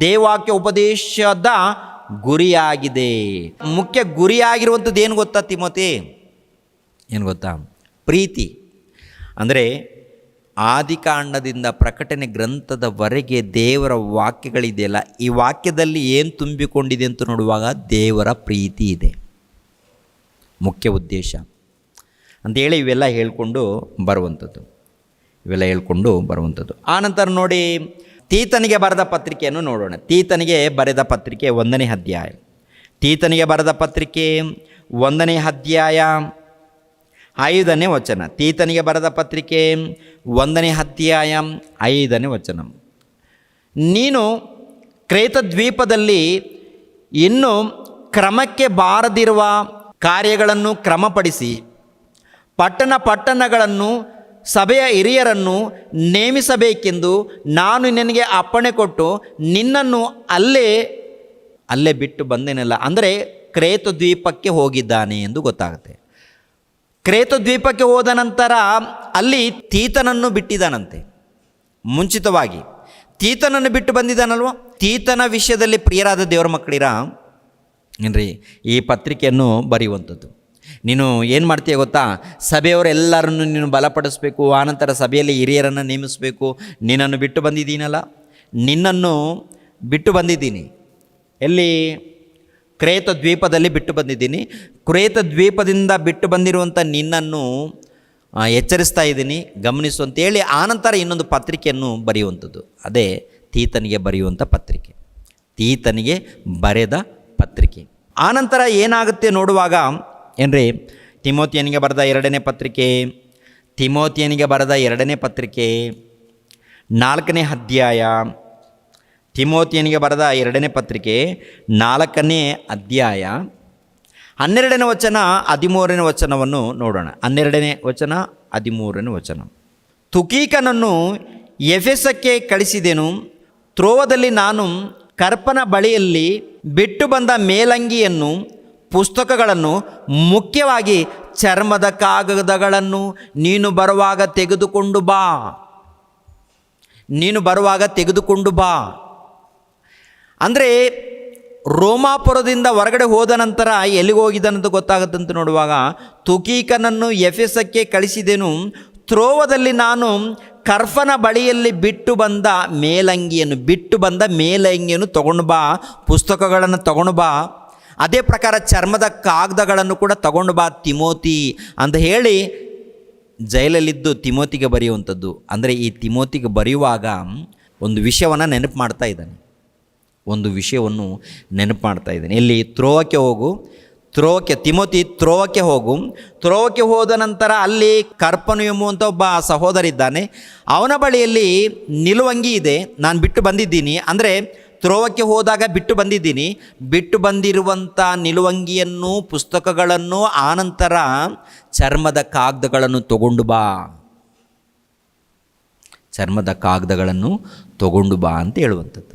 ದೇವಾಕ್ಯ ಉಪದೇಶದ ಗುರಿಯಾಗಿದೆ. ಮುಖ್ಯ ಗುರಿಯಾಗಿರುವಂಥದ್ದು ಏನು ಗೊತ್ತಾ ತಿಮೋತಿ? ಏನು ಗೊತ್ತಾ? ಪ್ರೀತಿ. ಅಂದರೆ ಆದಿಕಾಂಡದಿಂದ ಪ್ರಕಟಣೆ ಗ್ರಂಥದವರೆಗೆ ದೇವರ ವಾಕ್ಯಗಳಿದೆಯಲ್ಲ, ಈ ವಾಕ್ಯದಲ್ಲಿ ಏನು ತುಂಬಿಕೊಂಡಿದೆ ಅಂತ ನೋಡುವಾಗ ದೇವರ ಪ್ರೀತಿ ಇದೆ, ಮುಖ್ಯ ಉದ್ದೇಶ ಅಂಥೇಳಿ ಇವೆಲ್ಲ ಹೇಳ್ಕೊಂಡು ಬರುವಂಥದ್ದು. ಆನಂತರ ನೋಡಿ, ತೀತನಿಗೆ ಬರೆದ ಪತ್ರಿಕೆಯನ್ನು ನೋಡೋಣ. ತೀತನಿಗೆ ಬರೆದ ಪತ್ರಿಕೆ 1ನೇ ಅಧ್ಯಾಯ. ತೀತನಿಗೆ ಬರೆದ ಪತ್ರಿಕೆ 1ನೇ ಅಧ್ಯಾಯ 5ನೇ ವಚನ. ತೀತನಿಗೆ ಬರೆದ ಪತ್ರಿಕೆ 1ನೇ ಅಧ್ಯಾಯ 5ನೇ ವಚನ. ನೀನು ಕ್ರೇತ ದ್ವೀಪದಲ್ಲಿ ಇನ್ನೂ ಕ್ರಮಕ್ಕೆ ಬಾರದಿರುವ ಕಾರ್ಯಗಳನ್ನು ಕ್ರಮಪಡಿಸಿ ಪಟ್ಟಣಗಳನ್ನು ಸಭೆಯ ಹಿರಿಯರನ್ನು ನೇಮಿಸಬೇಕೆಂದು ನಾನು ನಿನಗೆ ಅಪ್ಪಣೆ ಕೊಟ್ಟು ನಿನ್ನನ್ನು ಅಲ್ಲೇ ಬಿಟ್ಟು ಬಂದೇನಲ್ಲ. ಅಂದರೆ ಕ್ರೇತ ದ್ವೀಪಕ್ಕೆ ಹೋಗಿದ್ದಾನೆ ಎಂದು ಗೊತ್ತಾಗುತ್ತೆ. ಕ್ರೇತ ದ್ವೀಪಕ್ಕೆ ಹೋದ ನಂತರ ಅಲ್ಲಿ ತೀತನನ್ನು ಬಿಟ್ಟಿದ್ದಾನಂತೆ. ಮುಂಚಿತವಾಗಿ ತೀತನನ್ನು ಬಿಟ್ಟು ಬಂದಿದ್ದಾನಲ್ವ. ತೀತನ ವಿಷಯದಲ್ಲಿ ಪ್ರಿಯರಾದ ದೇವರ ಮಕ್ಕಳಿರ ಏನ್ರಿ, ಈ ಪತ್ರಿಕೆಯನ್ನು ಬರೆಯುವಂಥದ್ದು. ನೀನು ಏನು ಮಾಡ್ತೀಯ ಗೊತ್ತಾ? ಸಭೆಯವರೆಲ್ಲರನ್ನು ನೀನು ಬಲಪಡಿಸಬೇಕು, ಆನಂತರ ಸಭೆಯಲ್ಲಿ ಹಿರಿಯರನ್ನು ನೇಮಿಸಬೇಕು. ನಿನ್ನನ್ನು ಬಿಟ್ಟು ಬಂದಿದ್ದೀನಲ್ಲ, ನಿನ್ನನ್ನು ಬಿಟ್ಟು ಬಂದಿದ್ದೀನಿ. ಎಲ್ಲಿ? ಕ್ರೇತ ದ್ವೀಪದಲ್ಲಿ ಬಿಟ್ಟು ಬಂದಿದ್ದೀನಿ. ಕ್ರೇತ ದ್ವೀಪದಿಂದ ಬಿಟ್ಟು ಬಂದಿರುವಂಥ ನಿನ್ನನ್ನು ಎಚ್ಚರಿಸ್ತಾ ಇದ್ದೀನಿ, ಗಮನಿಸು ಅಂತೇಳಿ ಆನಂತರ ಇನ್ನೊಂದು ಪತ್ರಿಕೆಯನ್ನು ಬರೆಯುವಂಥದ್ದು. ಅದೇ ತೀತನಿಗೆ ಬರೆಯುವಂಥ ಪತ್ರಿಕೆ, ತೀತನಿಗೆ ಬರೆದ ಪತ್ರಿಕೆ. ಆನಂತರ ಏನಾಗುತ್ತೆ ನೋಡುವಾಗ ಏನ್ರಿ, ತಿಮೋತಿಯನಿಗೆ ಬರೆದ ಎರಡನೇ ಪತ್ರಿಕೆ, ತಿಮೋತಿಯನಿಗೆ ಬರೆದ ಎರಡನೇ ಪತ್ರಿಕೆ 4ನೇ ಅಧ್ಯಾಯ, ತಿಮೋತಿಯನಿಗೆ ಬರೆದ ಎರಡನೇ ಪತ್ರಿಕೆ 4ನೇ ಅಧ್ಯಾಯ 12ನೇ ವಚನ 13ನೇ ವಚನವನ್ನು ನೋಡೋಣ. 12ನೇ ವಚನ 13ನೇ ವಚನ. ತುಕೀಕನನ್ನು ಎಫೆಸಕ್ಕೆ ಕಳಿಸಿದೆನು. ತ್ರೋವದಲ್ಲಿ ನಾನು ಕರ್ಪನ ಬಳಿಯಲ್ಲಿ ಬಿಟ್ಟು ಬಂದ ಮೇಲಂಗಿಯನ್ನು, ಪುಸ್ತಕಗಳನ್ನು, ಮುಖ್ಯವಾಗಿ ಚರ್ಮದ ಕಾಗದಗಳನ್ನು ನೀನು ಬರುವಾಗ ತೆಗೆದುಕೊಂಡು ಬಾ. ಅಂದರೆ ರೋಮಾಪುರದಿಂದ ಹೊರಗಡೆ ಹೋದ ನಂತರ ಎಲ್ಲಿಗೆ ಹೋಗಿದ್ದಾನಂತ ಗೊತ್ತಾಗುತ್ತಂತ ನೋಡುವಾಗ, ತುಕೀಕನನ್ನು ಎಫೆಸಕ್ಕೆ ಕಳಿಸಿದೆನು. ತ್ರೋವದಲ್ಲಿ ನಾನು ಕರ್ಫನ ಬಳಿಯಲ್ಲಿ ಬಿಟ್ಟು ಬಂದ ಮೇಲಂಗಿಯನ್ನು ತಗೊಂಡು ಬಾ, ಪುಸ್ತಕಗಳನ್ನು ತಗೊಂಡು ಬಾ, ಅದೇ ಪ್ರಕಾರ ಚರ್ಮದ ಕಾಗದಗಳನ್ನು ಕೂಡ ತಗೊಂಡು ಬಾ ತಿಮೋತಿ ಅಂತ ಹೇಳಿ ಜೈಲಲ್ಲಿದ್ದು ತಿಮೋತಿಗೆ ಬರೆಯುವಂಥದ್ದು. ಅಂದರೆ ಈ ತಿಮೋತಿಗೆ ಬರೆಯುವಾಗ ಒಂದು ವಿಷಯವನ್ನು ನೆನಪು ಮಾಡ್ತಾ ಇದ್ದಾನೆ. ಎಲ್ಲಿ? ತ್ರೋವಕ್ಕೆ ಹೋಗು, ತಿಮೋತಿ ತ್ರೋವಕ್ಕೆ ಹೋಗು. ತ್ರೋವಕ್ಕೆ ಹೋದ ನಂತರ ಅಲ್ಲಿ ಕರ್ಪನು ಎಂಬುವಂಥ ಒಬ್ಬ ಸಹೋದರ ಇದ್ದಾನೆ. ಅವನ ಬಳಿಯಲ್ಲಿ ನಿಲುವಂಗಿ ಇದೆ, ನಾನು ಬಿಟ್ಟು ಬಂದಿದ್ದೀನಿ. ಅಂದರೆ ತ್ರೋವಕ್ಕೆ ಹೋದಾಗ ಬಿಟ್ಟು ಬಂದಿದ್ದೀನಿ. ಬಿಟ್ಟು ಬಂದಿರುವಂಥ ನಿಲುವಂಗಿಯನ್ನು, ಪುಸ್ತಕಗಳನ್ನು, ಆನಂತರ ಚರ್ಮದ ಕಾಗದಗಳನ್ನು ತಗೊಂಡು ಬಾ ಅಂತ ಹೇಳುವಂಥದ್ದು.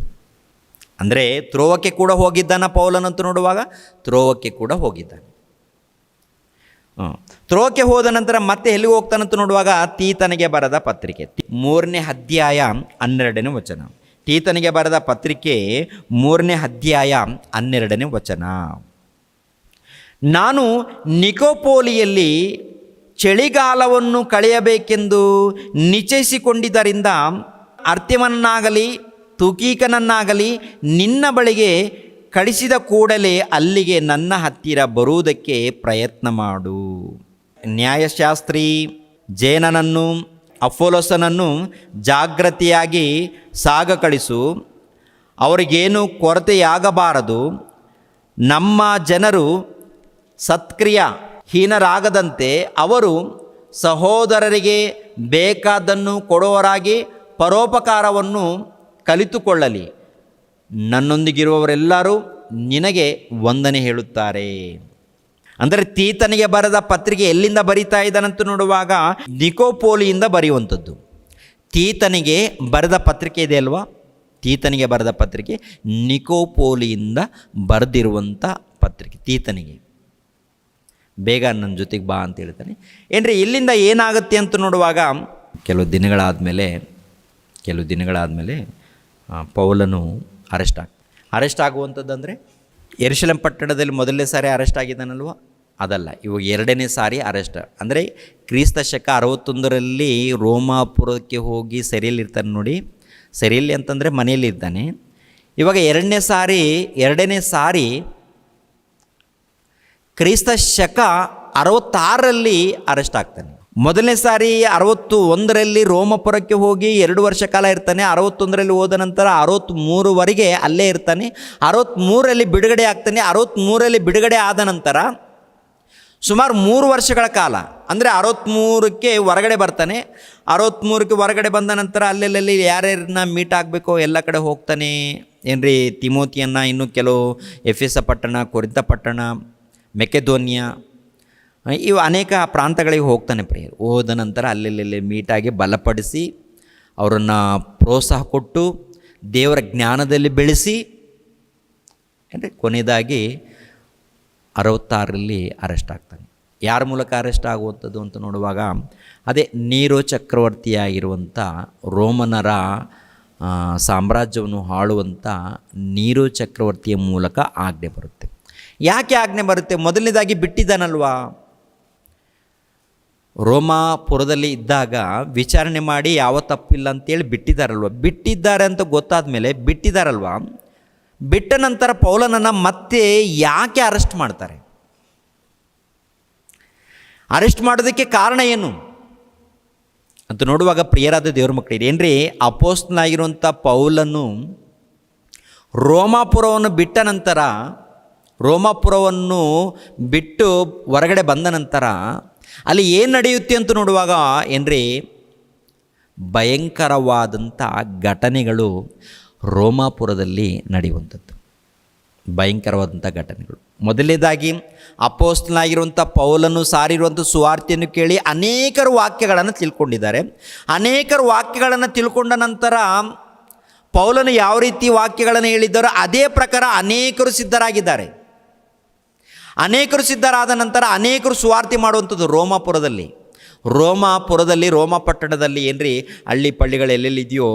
ಅಂದರೆ ತ್ರೋವಕ್ಕೆ ಕೂಡ ಹೋಗಿದ್ದಾನ ಪೌಲನಂತೂ ನೋಡುವಾಗ, ತ್ರೋವಕ್ಕೆ ಕೂಡ ಹೋಗಿದ್ದಾನೆ. ತ್ರೋವಕ್ಕೆ ಹೋದ ನಂತರ ಮತ್ತೆ ಎಲ್ಲಿಗೆ ಹೋಗ್ತಾನಂತ ನೋಡುವಾಗ ತೀತನಿಗೆ ಬರೆದ ಪತ್ರಿಕೆ 3ನೇ ಅಧ್ಯಾಯ 12ನೇ ವಚನ. ತೀತನಿಗೆ ಬರೆದ ಪತ್ರಿಕೆ 3ನೇ ಅಧ್ಯಾಯ 12ನೇ ವಚನ. ನಾನು ನಿಕೋಪೋಲಿಯಲ್ಲಿ ಚಳಿಗಾಲವನ್ನು ಕಳೆಯಬೇಕೆಂದು ನಿಶ್ಚಯಿಸಿಕೊಂಡಿದ್ದರಿಂದ ಅರ್ತ್ಯಮನ್ನಾಗಲಿ ತುಕೀಕನನ್ನಾಗಲಿ ನಿನ್ನ ಬಳಿಗೆ ಕಳಿಸಿದ ಕೂಡಲೇ ಅಲ್ಲಿಗೆ ನನ್ನ ಹತ್ತಿರ ಬರುವುದಕ್ಕೆ ಪ್ರಯತ್ನ ಮಾಡು. ನ್ಯಾಯಶಾಸ್ತ್ರಿ ಜೇನನನ್ನು ಅಫೋಲೋಸನನ್ನು ಜಾಗ್ರತೆಯಾಗಿ ಕಳಿಸು. ಅವರಿಗೇನು ಕೊರತೆಯಾಗಬಾರದು. ನಮ್ಮ ಜನರು ಸತ್ಕ್ರಿಯಾಹೀನರಾಗದಂತೆ ಅವರು ಸಹೋದರರಿಗೆ ಬೇಕಾದ್ದನ್ನು ಕೊಡುವವರಾಗಿ ಪರೋಪಕಾರವನ್ನು ಕಲಿತುಕೊಳ್ಳಲಿ. ನನ್ನೊಂದಿಗಿರುವವರೆಲ್ಲರೂ ನಿನಗೆ ವಂದನೆ ಹೇಳುತ್ತಾರೆ. ಅಂದರೆ ತೀತನಿಗೆ ಬರೆದ ಪತ್ರಿಕೆ ಎಲ್ಲಿಂದ ಬರಿತಾ ಇದ್ದಾನಂತ ನೋಡುವಾಗ ನಿಕೋಪೋಲಿಯಿಂದ ಬರೆಯುವಂಥದ್ದು. ತೀತನಿಗೆ ಬರೆದ ಪತ್ರಿಕೆ ಇದೆ ಅಲ್ವಾ, ತೀತನಿಗೆ ಬರೆದ ಪತ್ರಿಕೆ ನಿಕೋಪೋಲಿಯಿಂದ ಬರೆದಿರುವಂಥ ಪತ್ರಿಕೆ. ತೀತನಿಗೆ ಬೇಗ ನನ್ನ ಜೊತೆಗೆ ಬಾ ಅಂತ ಹೇಳ್ತಾನೆ. ಏನ್ರಿ ಇಲ್ಲಿಂದ ಏನಾಗುತ್ತೆ ಅಂತ ನೋಡುವಾಗ ಕೆಲವು ದಿನಗಳಾದಮೇಲೆ ಪೌಲನು ಅರೆಸ್ಟ್ ಆಗುವಂಥದ್ದು. ಅಂದರೆ ಯೆರೂಸಲೇಮ್ ಪಟ್ಟಣದಲ್ಲಿ ಮೊದಲನೇ ಸಾರಿ ಅರೆಸ್ಟ್ ಆಗಿದ್ದಾನಲ್ವ, ಅದಲ್ಲ, ಇವಾಗ 2ನೇ ಸಾರಿ ಅರೆಸ್ಟ್. ಅಂದರೆ ಕ್ರಿಸ್ತ ಶಕ 61ರಲ್ಲಿ ರೋಮಾಪುರಕ್ಕೆ ಹೋಗಿ ಸೆರೆಯಲ್ಲಿರ್ತಾನೆ ನೋಡಿ. ಸೆರೆಯಲ್ಲಿ ಅಂತಂದರೆ ಮನೆಯಲ್ಲಿ ಇದ್ದಾನೆ. ಇವಾಗ 2ನೇ ಸಾರಿ ಕ್ರಿಸ್ತ ಶಕ 66ರಲ್ಲಿ ಅರೆಸ್ಟ್ ಆಗ್ತಾನೆ. ಮೊದಲನೇ ಸಾರಿ 61ರಲ್ಲಿ ರೋಮಪುರಕ್ಕೆ ಹೋಗಿ 2 ವರ್ಷ ಕಾಲ ಇರ್ತಾನೆ. 61ರಲ್ಲಿ ಹೋದ ನಂತರ 63ವರೆಗೆ ಅಲ್ಲೇ ಇರ್ತಾನೆ. 63ರಲ್ಲಿ ಬಿಡುಗಡೆ ಆಗ್ತಾನೆ. 63ರಲ್ಲಿ ಬಿಡುಗಡೆ ಆದ ನಂತರ ಸುಮಾರು 3 ವರ್ಷಗಳ ಕಾಲ, ಅಂದರೆ 63ಕ್ಕೆ ಹೊರಗಡೆ ಬರ್ತಾನೆ. 63ಕ್ಕೆ ಹೊರಗಡೆ ಬಂದ ನಂತರ ಅಲ್ಲೆಲ್ಲಿ ಯಾರ್ಯಾರನ್ನ ಮೀಟ್ ಆಗಬೇಕೋ ಎಲ್ಲ ಕಡೆ ಹೋಗ್ತಾನೆ. ಏನ್ರಿ ತಿಮೋತಿಯನ್ನು, ಇನ್ನು ಕೆಲವು ಎಫೆಸ ಪಟ್ಟಣ, ಕೊರಿಂಥ ಪಟ್ಟಣ, ಮೆಕೆದೋನಿಯಾ, ಇವು ಅನೇಕ ಪ್ರಾಂತಗಳಿಗೆ ಹೋಗ್ತಾನೆ ಪ್ರಿಯರು. ಹೋದ ನಂತರ ಅಲ್ಲೆಲ್ಲೆಲ್ಲಿ ಮೀಟಾಗಿ ಬಲಪಡಿಸಿ ಅವರನ್ನು ಪ್ರೋತ್ಸಾಹ ಕೊಟ್ಟು ದೇವರ ಜ್ಞಾನದಲ್ಲಿ ಬೆಳೆಸಿ ಅಂದರೆ ಕೊನೆಯದಾಗಿ 66ರಲ್ಲಿ ಅರೆಸ್ಟ್ ಆಗ್ತಾನೆ. ಯಾರ ಮೂಲಕ ಅರೆಸ್ಟ್ ಆಗುವಂಥದ್ದು ಅಂತ ನೋಡುವಾಗ ಅದೇ ನೀರೋ ಚಕ್ರವರ್ತಿಯಾಗಿರುವಂಥ ರೋಮನರ ಸಾಮ್ರಾಜ್ಯವನ್ನು ಆಳುವಂಥ ನೀರೋ ಚಕ್ರವರ್ತಿಯ ಮೂಲಕ ಆಜ್ಞೆ ಬರುತ್ತೆ. ಯಾಕೆ ಆಜ್ಞೆ ಬರುತ್ತೆ? ಮೊದಲನೇದಾಗಿ ಬಿಟ್ಟಿದ್ದಾನಲ್ವಾ, ರೋಮಾಪುರದಲ್ಲಿ ಇದ್ದಾಗ ವಿಚಾರಣೆ ಮಾಡಿ ಯಾವ ತಪ್ಪಿಲ್ಲ ಅಂತೇಳಿ ಬಿಟ್ಟಿದ್ದಾರಲ್ವ. ಬಿಟ್ಟಿದ್ದಾರೆ ಅಂತ ಗೊತ್ತಾದ ಮೇಲೆ ಬಿಟ್ಟಿದ್ದಾರಲ್ವ, ಬಿಟ್ಟ ನಂತರ ಪೌಲನನ್ನು ಮತ್ತೆ ಯಾಕೆ ಅರೆಸ್ಟ್ ಮಾಡ್ತಾರೆ? ಅರೆಸ್ಟ್ ಮಾಡೋದಕ್ಕೆ ಕಾರಣ ಏನು ಅಂತ ನೋಡುವಾಗ ಪ್ರಿಯರಾದ ದೇವ್ರ ಮಕ್ಕಳಿಗೆ ಏನ್ರಿ, ಅಪೊಸ್ತಲನಾಗಿರುವಂಥ ಪೌಲನು ರೋಮಾಪುರವನ್ನು ಬಿಟ್ಟ ನಂತರ, ರೋಮಾಪುರವನ್ನು ಬಿಟ್ಟು ಹೊರಗಡೆ ಬಂದ ನಂತರ ಅಲ್ಲಿ ಏನು ನಡೆಯುತ್ತೆ ಅಂತ ನೋಡುವಾಗ ಏನ್ರಿ, ಭಯಂಕರವಾದಂಥ ಘಟನೆಗಳು ರೋಮಾಪುರದಲ್ಲಿ ನಡೆಯುವಂಥದ್ದು. ಭಯಂಕರವಾದಂಥ ಘಟನೆಗಳು. ಮೊದಲನೇದಾಗಿ ಅಪೊಸ್ತಲನಾಗಿರುವಂಥ ಪೌಲನು ಸಾರಿರುವಂಥ ಸುವಾರ್ತೆಯನ್ನು ಕೇಳಿ ಅನೇಕರು ವಾಕ್ಯಗಳನ್ನು ತಿಳ್ಕೊಂಡಿದ್ದಾರೆ. ಅನೇಕರು ವಾಕ್ಯಗಳನ್ನು ತಿಳ್ಕೊಂಡ ನಂತರ ಪೌಲನು ಯಾವ ರೀತಿ ವಾಕ್ಯಗಳನ್ನು ಹೇಳಿದ್ದಾರೋ ಅದೇ ಪ್ರಕಾರ ಅನೇಕರು ಸಿದ್ಧರಾಗಿದ್ದಾರೆ. ಅನೇಕರು ಸಿದ್ಧರಾದ ನಂತರ ಅನೇಕರು ಸುವಾರ್ತೆ ಮಾಡುವಂಥದ್ದು ರೋಮಾಪುರದಲ್ಲಿ. ರೋಮ ಪಟ್ಟಣದಲ್ಲಿ ಏನ್ರಿ, ಹಳ್ಳಿ ಪಳ್ಳಿಗಳು ಎಲ್ಲೆಲ್ಲಿದೆಯೋ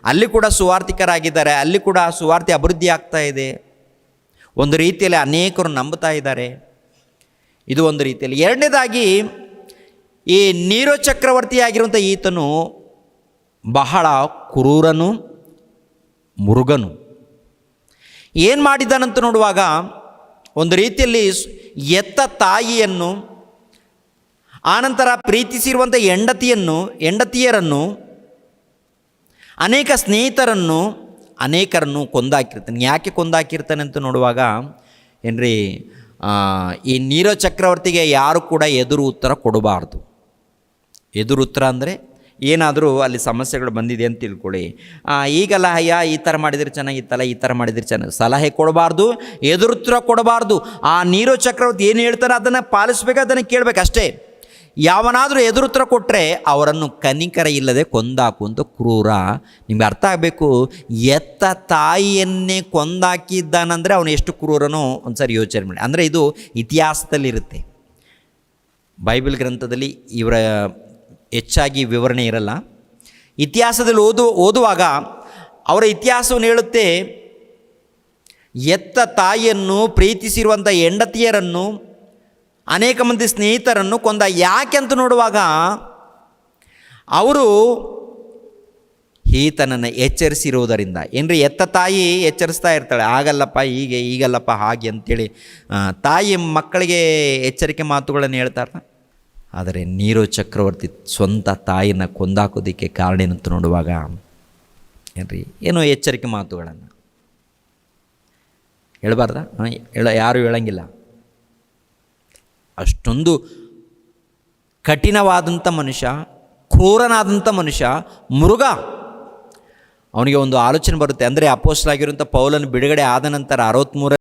ಅಲ್ಲಿ ಕೂಡ ಸುವಾರ್ತಿಕರಾಗಿದ್ದಾರೆ. ಅಲ್ಲಿ ಕೂಡ ಸುವಾರ್ತೆ ಅಭಿವೃದ್ಧಿ ಆಗ್ತಾ ಇದೆ. ಒಂದು ರೀತಿಯಲ್ಲಿ ಅನೇಕರು ನಂಬುತ್ತಾ ಇದ್ದಾರೆ. ಇದು ಒಂದು ರೀತಿಯಲ್ಲಿ. ಎರಡನೇದಾಗಿ ಈ ನೀರೋ ಚಕ್ರವರ್ತಿಯಾಗಿರುವಂಥ ಈತನು ಬಹಳ ಕ್ರೂರನು, ಮುರುಗನು. ಏನು ಮಾಡಿದ್ದಾನಂತ ನೋಡುವಾಗ ಒಂದು ರೀತಿಯಲ್ಲಿ ಎತ್ತ ತಾಯಿಯನ್ನು, ಆನಂತರ ಪ್ರೀತಿಸಿರುವಂಥ ಹೆಂಡತಿಯರನ್ನು, ಅನೇಕ ಸ್ನೇಹಿತರನ್ನು, ಅನೇಕರನ್ನು ಕೊಂದಾಕಿರ್ತಾನೆ. ಯಾಕೆ ಕೊಂದಾಕಿರ್ತಾನೆ ಅಂತ ನೋಡುವಾಗ ಏನ್ರಿ, ಈ ನೀರೋ ಚಕ್ರವರ್ತಿಗೆ ಯಾರು ಕೂಡ ಎದುರು ಉತ್ತರ ಕೊಡಬಾರ್ದು. ಎದುರು ಉತ್ತರ ಅಂದರೆ ಏನಾದರೂ ಅಲ್ಲಿ ಸಮಸ್ಯೆಗಳು ಬಂದಿದೆ ಅಂತ ತಿಳ್ಕೊಳ್ಳಿ, ಈಗಲ್ಲ ಅಯ್ಯ ಈ ಥರ ಮಾಡಿದರೆ ಚೆನ್ನಾಗಿತ್ತಲ್ಲ, ಈ ಥರ ಮಾಡಿದರೆ ಚೆನ್ನಾಗಿ, ಸಲಹೆ ಕೊಡಬಾರ್ದು, ಎದುರುತ್ತರ ಕೊಡಬಾರ್ದು. ಆ ನೀರೋ ಚಕ್ರವರ್ತಿ ಏನು ಹೇಳ್ತಾರೆ ಅದನ್ನು ಪಾಲಿಸ್ಬೇಕು, ಅದನ್ನು ಕೇಳಬೇಕು ಅಷ್ಟೇ. ಯಾವನಾದರೂ ಎದುರುತ್ತರ ಕೊಟ್ಟರೆ ಅವರನ್ನು ಕನಿಕರ ಇಲ್ಲದೆ ಕೊಂದಾಕುವಂಥ ಕ್ರೂರ. ನಿಮ್ಗೆ ಅರ್ಥ ಆಗಬೇಕು, ಎತ್ತ ತಾಯಿಯನ್ನೇ ಕೊಂದಾಕಿದ್ದಾನಂದರೆ ಅವನು ಎಷ್ಟು ಕ್ರೂರನೋ ಒಂದು ಸಾರಿ ಯೋಚನೆ ಮಾಡಿ. ಅಂದರೆ ಇದು ಇತಿಹಾಸದಲ್ಲಿರುತ್ತೆ, ಬೈಬಲ್ ಗ್ರಂಥದಲ್ಲಿ ಇವರ ಹೆಚ್ಚಾಗಿ ವಿವರಣೆ ಇರಲ್ಲ. ಇತಿಹಾಸದಲ್ಲಿ ಓದುವಾಗ ಅವರ ಇತಿಹಾಸವನ್ನು ಹೇಳುತ್ತೆ, ಎತ್ತ ತಾಯಿಯನ್ನು, ಪ್ರೀತಿಸಿರುವಂಥ ಹೆಂಡತಿಯರನ್ನು, ಅನೇಕ ಮಂದಿ ಸ್ನೇಹಿತರನ್ನು ಕೊಂದ. ಯಾಕೆ ಅಂತ ನೋಡುವಾಗ ಅವರು ಈತನನ್ನು ಎಚ್ಚರಿಸಿರುವುದರಿಂದ. ಏನ್ರಿ, ಎತ್ತ ತಾಯಿ ಎಚ್ಚರಿಸ್ತಾ ಇರ್ತಾಳೆ, ಆಗಲ್ಲಪ್ಪ ಹೀಗೆ, ಈಗಲ್ಲಪ್ಪ ಹಾಗೆ ಅಂತೇಳಿ ತಾಯಿ ಮಕ್ಕಳಿಗೆ ಎಚ್ಚರಿಕೆ ಮಾತುಗಳನ್ನು ಹೇಳ್ತಾರಲ್ಲ. ಆದರೆ ನೀರೋ ಚಕ್ರವರ್ತಿ ಸ್ವಂತ ತಾಯಿನ ಕೊಂದಾಕೋದಕ್ಕೆ ಕಾರಣ ಏನಂತ ನೋಡುವಾಗ ಏನ್ರಿ, ಏನೋ ಎಚ್ಚರಿಕೆ ಮಾತುಗಳನ್ನು ಹೇಳಬಾರ್ದ? ಯಾರೂ ಹೇಳಂಗಿಲ್ಲ. ಅಷ್ಟೊಂದು ಕಠಿಣವಾದಂಥ ಮನುಷ್ಯ, ಕ್ರೂರನಾದಂಥ ಮನುಷ್ಯ, ಮೃಗ. ಅವನಿಗೆ ಒಂದು ಆಲೋಚನೆ ಬರುತ್ತೆ. ಅಂದರೆ ಅಪೊಸ್ತಲನಾಗಿರುವಂಥ ಪೌಲನು ಬಿಡುಗಡೆ ಆದ ನಂತರ 63